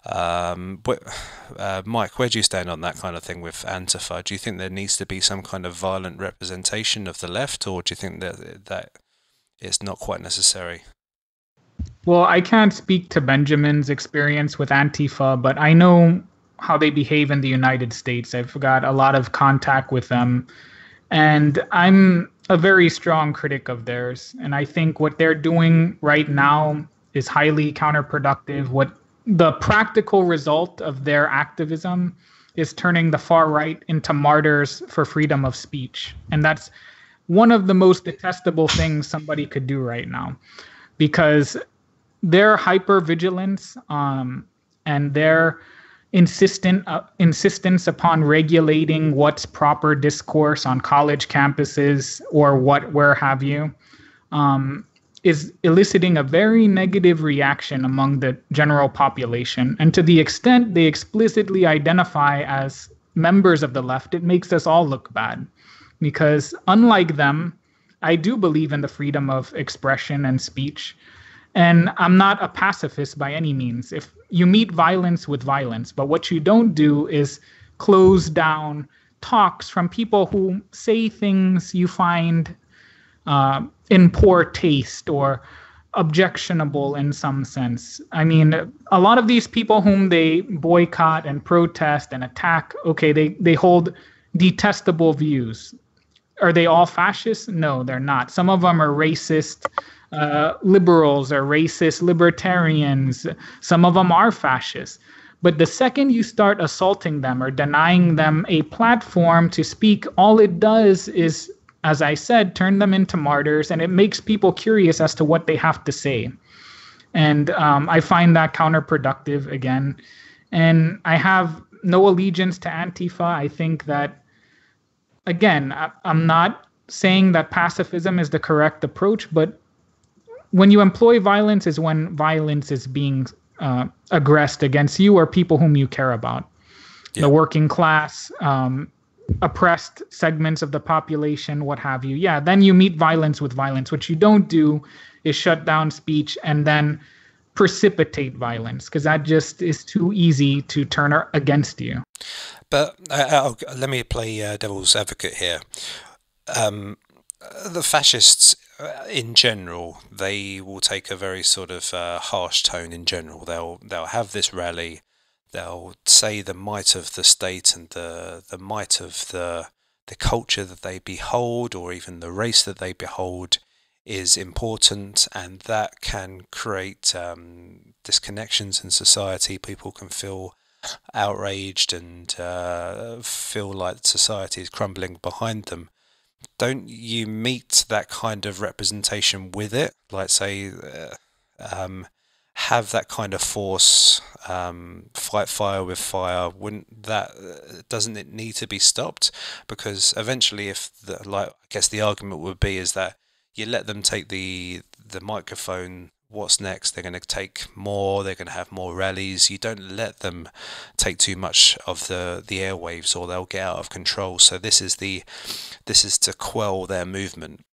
Mike, where do you stand on that kind of thing with Antifa? Do you think there needs to be some kind of violent representation of the left, or do you think that it's not quite necessary? Well, I can't speak to Benjamin's experience with Antifa, but I know how they behave in the United States. I've got a lot of contact with them, and I'm a very strong critic of theirs. And I think what they're doing right now is highly counterproductive. What the practical result of their activism is turning the far right into martyrs for freedom of speech. And that's one of the most detestable things somebody could do right now, because their hypervigilance and their insistence upon regulating what's proper discourse on college campuses or where have you, is eliciting a very negative reaction among the general population. And to the extent they explicitly identify as members of the left, it makes us all look bad. Because unlike them, I do believe in the freedom of expression and speech. And I'm not a pacifist by any means. If you meet violence with violence, but what you don't do is close down talks from people who say things you find in poor taste or objectionable in some sense. I mean, a lot of these people whom they boycott and protest and attack, okay, they hold detestable views. Are they all fascists? No, they're not. Some of them are racist liberals or racist libertarians. Some of them are fascists. But the second you start assaulting them or denying them a platform to speak, all it does is, as I said, turn them into martyrs, and it makes people curious as to what they have to say. And I find that counterproductive again. And I have no allegiance to Antifa. I think that, again, I'm not saying that pacifism is the correct approach, but when you employ violence is when violence is being aggressed against you or people whom you care about. Yeah. The working class, oppressed segments of the population, what have you. Yeah, then you meet violence with violence. What you don't do is shut down speech and then precipitate violence, because that just is too easy to turn against you. But let me play devil's advocate here. The fascists, in general, they will take a very sort of harsh tone in general. They'll have this rally. They'll say the might of the state and the might of the culture that they behold, or even the race that they behold, is important, and that can create disconnections in society. People can feel outraged and feel like society is crumbling behind them. Don't you meet that kind of representation with it? Like, say, have that kind of force, fight fire with fire. Doesn't it need to be stopped? Because eventually, I guess the argument would be is that you let them take the microphone. What's next? They're going to take more. They're going to have more rallies. You don't let them take too much of the airwaves, or they'll get out of control. So this is to quell their movement.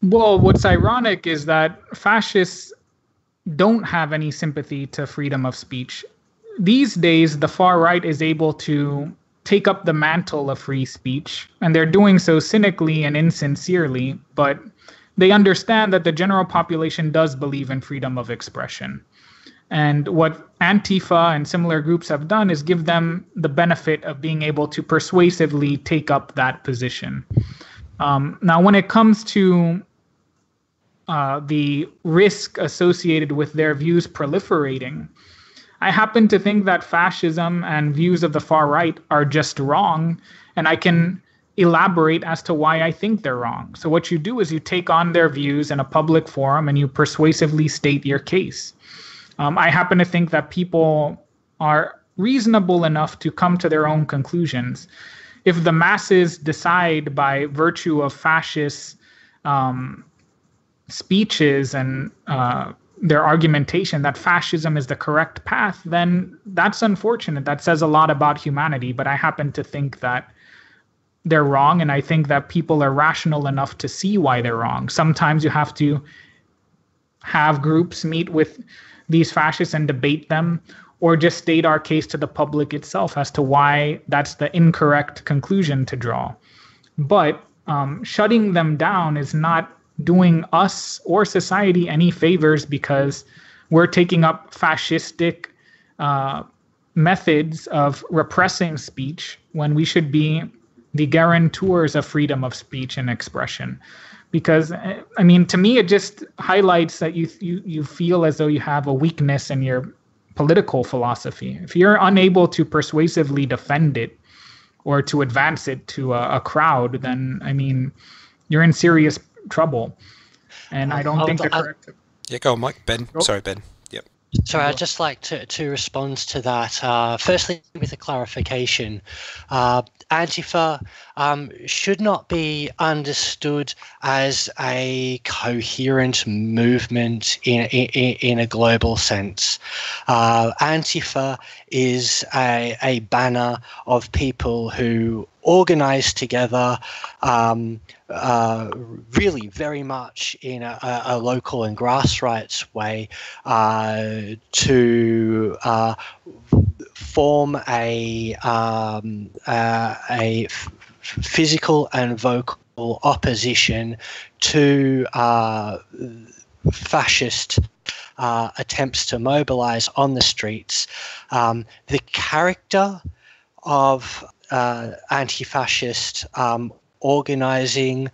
Well, what's ironic is that fascists don't have any sympathy to freedom of speech. These days, the far right is able to take up the mantle of free speech, and they're doing so cynically and insincerely, but they understand that the general population does believe in freedom of expression. And what Antifa and similar groups have done is give them the benefit of being able to persuasively take up that position. Now, when it comes to the risk associated with their views proliferating, I happen to think that fascism and views of the far right are just wrong, and I can elaborate as to why I think they're wrong. So what you do is you take on their views in a public forum and you persuasively state your case. I happen to think that people are reasonable enough to come to their own conclusions. If the masses decide by virtue of fascist speeches and their argumentation that fascism is the correct path, then that's unfortunate. That says a lot about humanity, but I happen to think that they're wrong, and I think that people are rational enough to see why they're wrong. Sometimes you have to have groups meet with these fascists and debate them, or just state our case to the public itself as to why that's the incorrect conclusion to draw. But shutting them down is not doing us or society any favors, because we're taking up fascistic methods of repressing speech when we should be the guarantors of freedom of speech and expression. Because, I mean, to me, it just highlights that you feel as though you have a weakness in your political philosophy. If you're unable to persuasively defend it or to advance it to a crowd, then, I mean, you're in serious trouble. And I don't think the correct... Yeah, go on, Mike. Ben. Oh. Sorry, Ben. Yep. Sorry, I'd just like to respond to that. Firstly, with a clarification, Antifa should not be understood as a coherent movement in a global sense. Antifa is a banner of people who organize together, really very much in a local and grassroots way, to form a physical and vocal opposition to fascist attempts to mobilize on the streets. The character of anti-fascist organizing,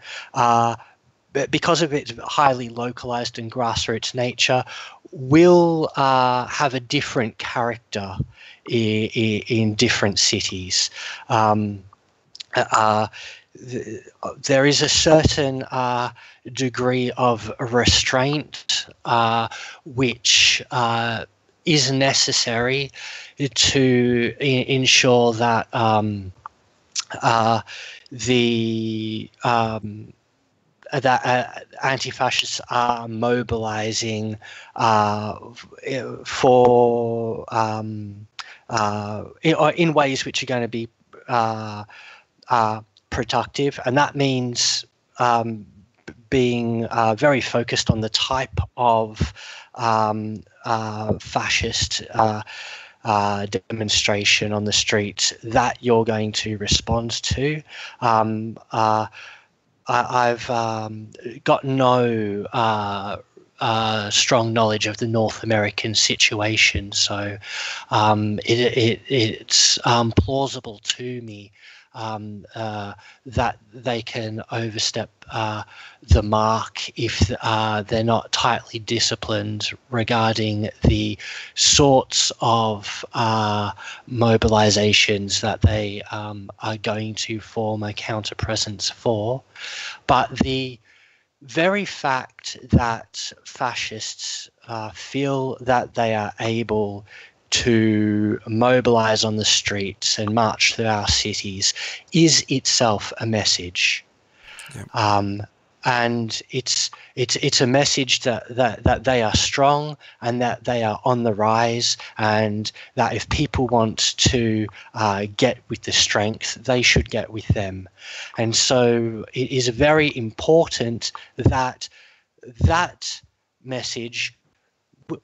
because of its highly localized and grassroots nature, will have a different character in different cities. There is a certain degree of restraint which is necessary to ensure that that anti-fascists are mobilizing for in ways which are going to be productive, and that means being very focused on the type of fascist demonstration on the streets that you're going to respond to. I've got no strong knowledge of the North American situation, so it's plausible to me that they can overstep the mark if they're not tightly disciplined regarding the sorts of mobilizations that they are going to form a counter-presence for. But the very fact that fascists feel that they are able to mobilize on the streets and march through our cities is itself a message. Yep. And it's a message that they are strong and that they are on the rise, and that if people want to get with the strength, they should get with them. And so it is very important that that message,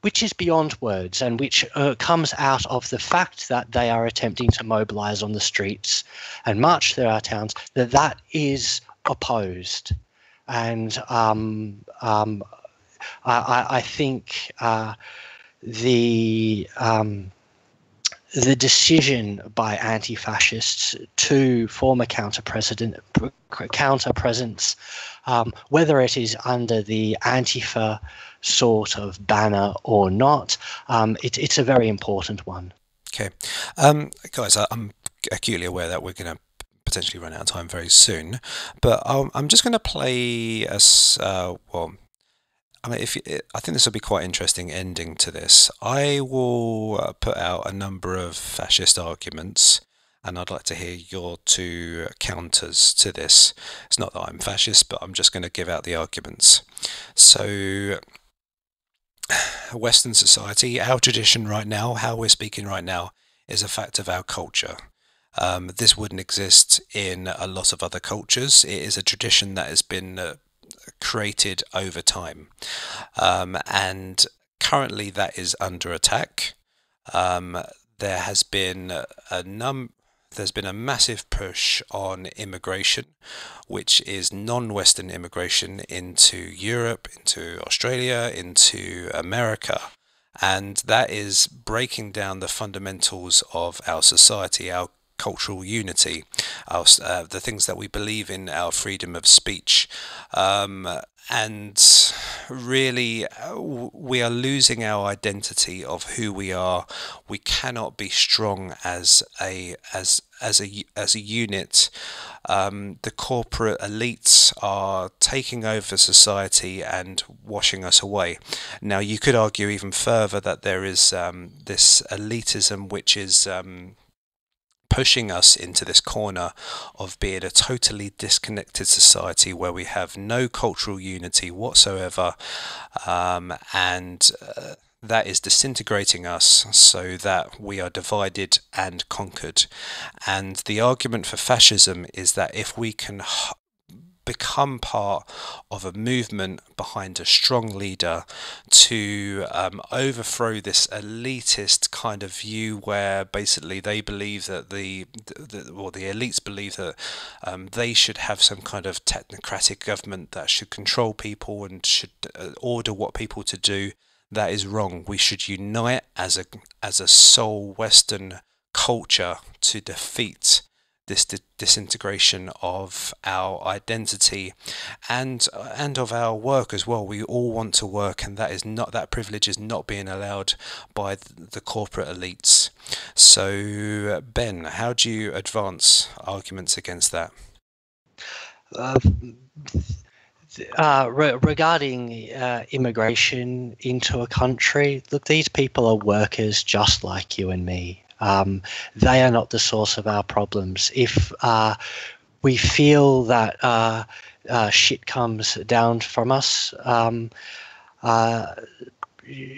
which is beyond words and which comes out of the fact that they are attempting to mobilize on the streets and march through our towns, that is opposed. And I think the decision by anti-fascists to form a counter-presence, whether it is under the Antifa sort of banner or not, it's a very important one. Okay. Guys, I'm acutely aware that we're going to potentially run out of time very soon, but I'm just going to play us. Well, I mean, I think this will be quite interesting ending to this. I will put out a number of fascist arguments, and I'd like to hear your two counters to this. It's not that I'm fascist, but I'm just going to give out the arguments. So, Western society, our tradition right now, how we're speaking right now, is a fact of our culture. This wouldn't exist in a lot of other cultures. It is a tradition that has been created over time, and currently that is under attack. There has been there's been a massive push on immigration, which is non-Western immigration into Europe, into Australia, into America. And that is breaking down the fundamentals of our society, our cultural unity, the things that we believe in, our freedom of speech. And really, we are losing our identity of who we are. We cannot be strong as a unit. The corporate elites are taking over society and washing us away. Now, you could argue even further that there is this elitism which is pushing us into this corner of being a totally disconnected society where we have no cultural unity whatsoever, and that is disintegrating us so that we are divided and conquered. And the argument for fascism is that if we can become part of a movement behind a strong leader to overthrow this elitist kind of view, where basically they believe that the elites believe that they should have some kind of technocratic government that should control people and should order what people to do. That is wrong. We should unite as a sole Western culture to defeat this disintegration of our identity and of our work as well. We all want to work, and that privilege is not being allowed by the corporate elites. So, Ben, how do you advance arguments against that? Regarding immigration into a country, look, these people are workers just like you and me. They are not the source of our problems. If we feel that shit comes down from us,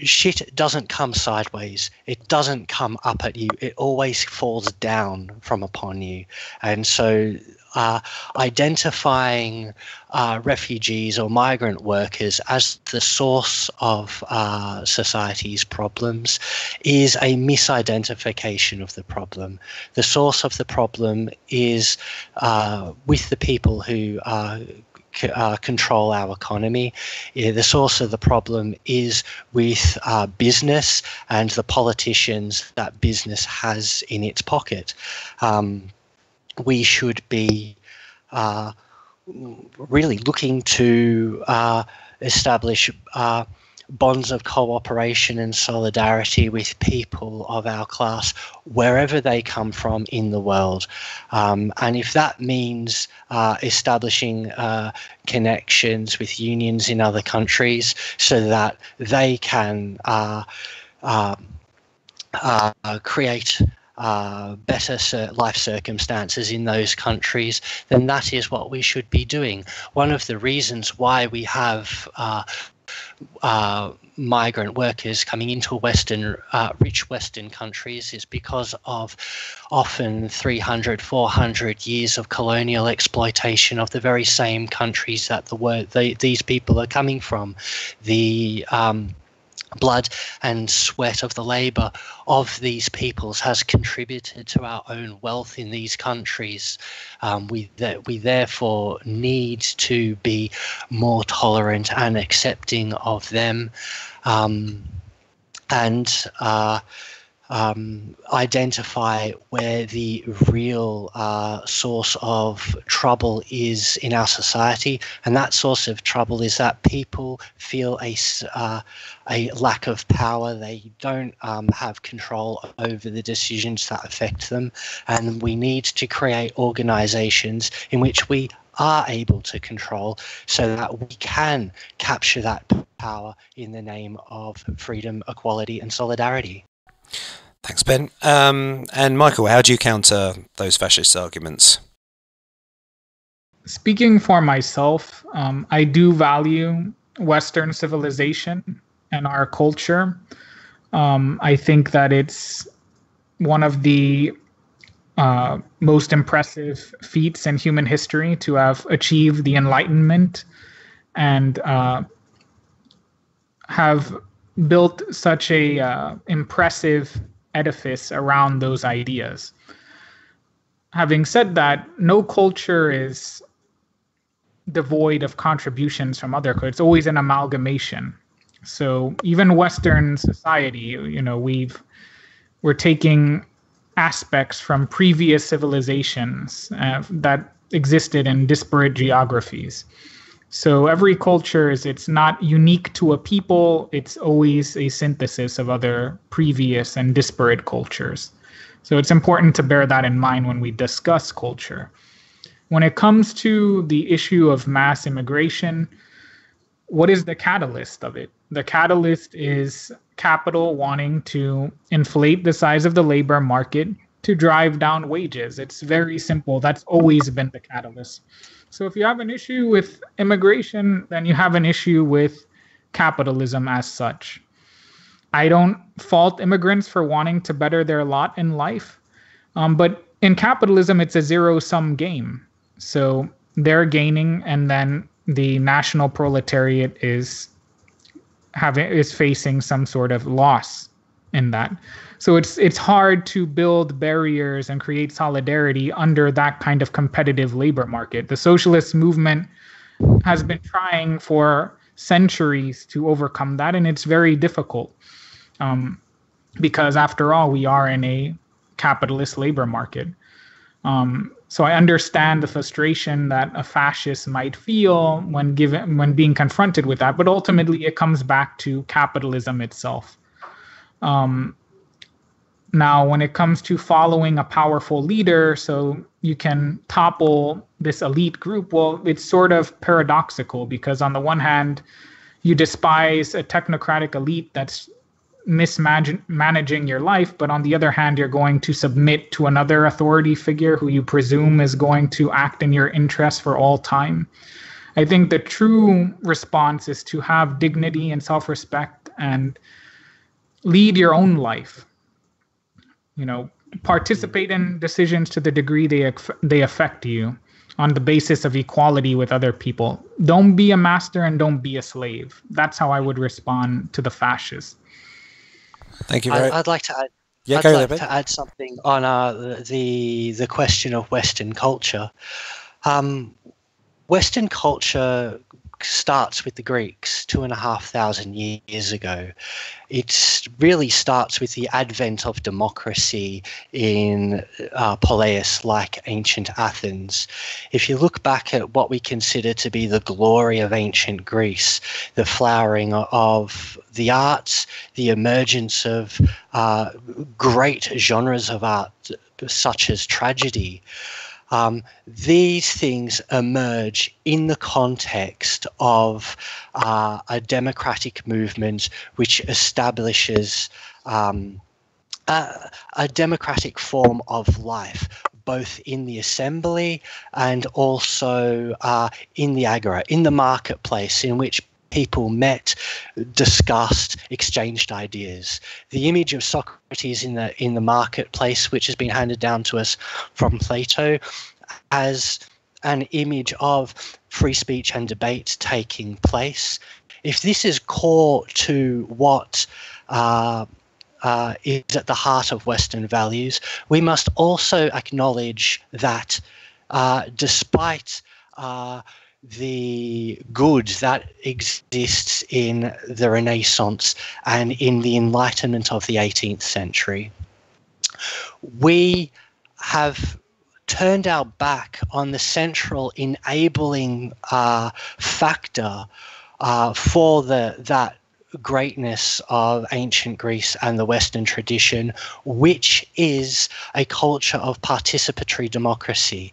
shit doesn't come sideways. It doesn't come up at you. It always falls down from upon you. And so identifying refugees or migrant workers as the source of society's problems is a misidentification of the problem. The source of the problem is with the people who control our economy. The source of the problem is with business and the politicians that business has in its pocket. We should be really looking to establish bonds of cooperation and solidarity with people of our class wherever they come from in the world. And if that means establishing connections with unions in other countries so that they can create better life circumstances in those countries, then that is what we should be doing. One of the reasons why we have migrant workers coming into rich Western countries is because of often 300, 400 years of colonial exploitation of the very same countries that these people are coming from. The blood and sweat of the labor of these peoples has contributed to our own wealth in these countries. We therefore need to be more tolerant and accepting of them, and identify where the real source of trouble is in our society. And that source of trouble is that people feel a lack of power. They don't have control over the decisions that affect them. And we need to create organizations in which we are able to control so that we can capture that power in the name of freedom, equality, and solidarity. Thanks, Ben. And Michael, how do you counter those fascist arguments? Speaking for myself, I do value Western civilization and our culture. I think that it's one of the most impressive feats in human history to have achieved the Enlightenment and have built such a impressive edifice around those ideas. Having said that, no culture is devoid of contributions from other cultures. It's always an amalgamation. So even Western society, we're taking aspects from previous civilizations that existed in disparate geographies. So every culture it's not unique to a people, it's always a synthesis of other previous and disparate cultures. So it's important to bear that in mind when we discuss culture. When it comes to the issue of mass immigration, what is the catalyst of it? The catalyst is capital wanting to inflate the size of the labor market to drive down wages. It's very simple. That's always been the catalyst. So if you have an issue with immigration, then you have an issue with capitalism as such. I don't fault immigrants for wanting to better their lot in life, but in capitalism, it's a zero-sum game. So they're gaining, and then the national proletariat is facing some sort of loss in that. So it's hard to build barriers and create solidarity under that kind of competitive labor market. The socialist movement has been trying for centuries to overcome that, and it's very difficult because, after all, we are in a capitalist labor market. So I understand the frustration that a fascist might feel when being confronted with that, but ultimately it comes back to capitalism itself. Now, when it comes to following a powerful leader so you can topple this elite group, well, it's sort of paradoxical because on the one hand, you despise a technocratic elite that's mismanaging your life, but on the other hand, you're going to submit to another authority figure who you presume is going to act in your interest for all time. I think the true response is to have dignity and self-respect and lead your own life. Participate in decisions to the degree they affect you on the basis of equality with other people. Don't be a master and don't be a slave. That's how I would respond to the fascists. Thank you. I'd like to add. Yeah, to add something on the question of Western culture. Western culture starts with the Greeks 2,500 years ago. It really starts with the advent of democracy in Polis, like ancient Athens. If you look back at what we consider to be the glory of ancient Greece, the flowering of the arts, the emergence of great genres of art such as tragedy, these things emerge in the context of a democratic movement which establishes a democratic form of life, both in the assembly and also in the agora, in the marketplace, in which people met, discussed, exchanged ideas. The image of Socrates in the marketplace, which has been handed down to us from Plato, as an image of free speech and debate taking place. If this is core to what is at the heart of Western values, we must also acknowledge that despite the good that exists in the Renaissance and in the Enlightenment of the 18th century, we have turned our back on the central enabling factor for that greatness of ancient Greece and the Western tradition, which is a culture of participatory democracy.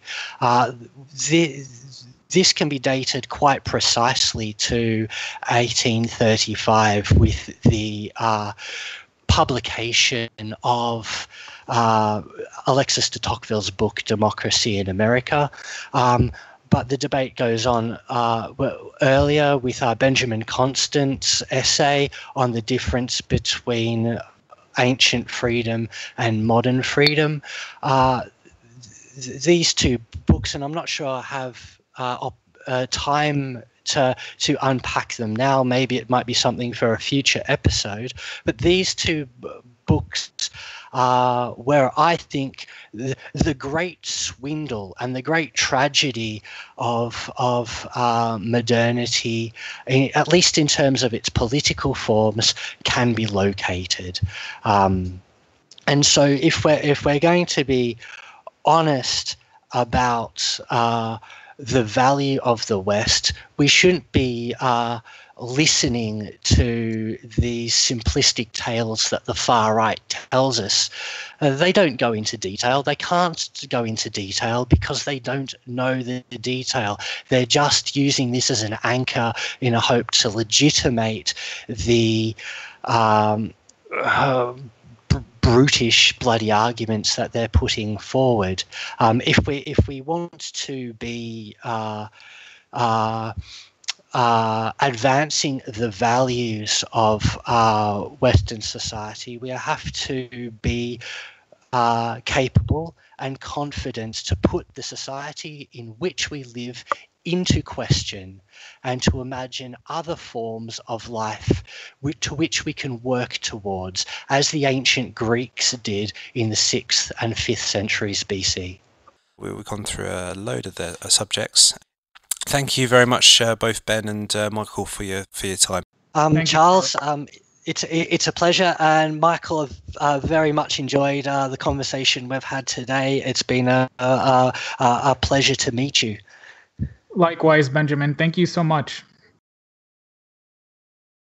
This can be dated quite precisely to 1835 with the publication of Alexis de Tocqueville's book, Democracy in America. But the debate goes on earlier with Benjamin Constant's essay on the difference between ancient freedom and modern freedom. These two books, and I'm not sure I have time to unpack them now. Maybe it might be something for a future episode. But these two books where I think the great swindle and the great tragedy of modernity, at least in terms of its political forms, can be located. And so if we're going to be honest about the value of the West, we shouldn't be listening to these simplistic tales that the far right tells us. They don't go into detail. They can't go into detail because they don't know the detail. They're just using this as an anchor in a hope to legitimate the brutish, bloody arguments that they're putting forward. If we want to be advancing the values of Western society, we have to be capable and confident to put the society in which we live into question and to imagine other forms of life to which we can work towards, as the ancient Greeks did in the 6th and 5th centuries BC. We've gone through a load of the subjects. Thank you very much, both Ben and Michael, for your time. Charles, it's a pleasure, and Michael, I've very much enjoyed the conversation we've had today. It's been a pleasure to meet you. Likewise, Benjamin. Thank you so much.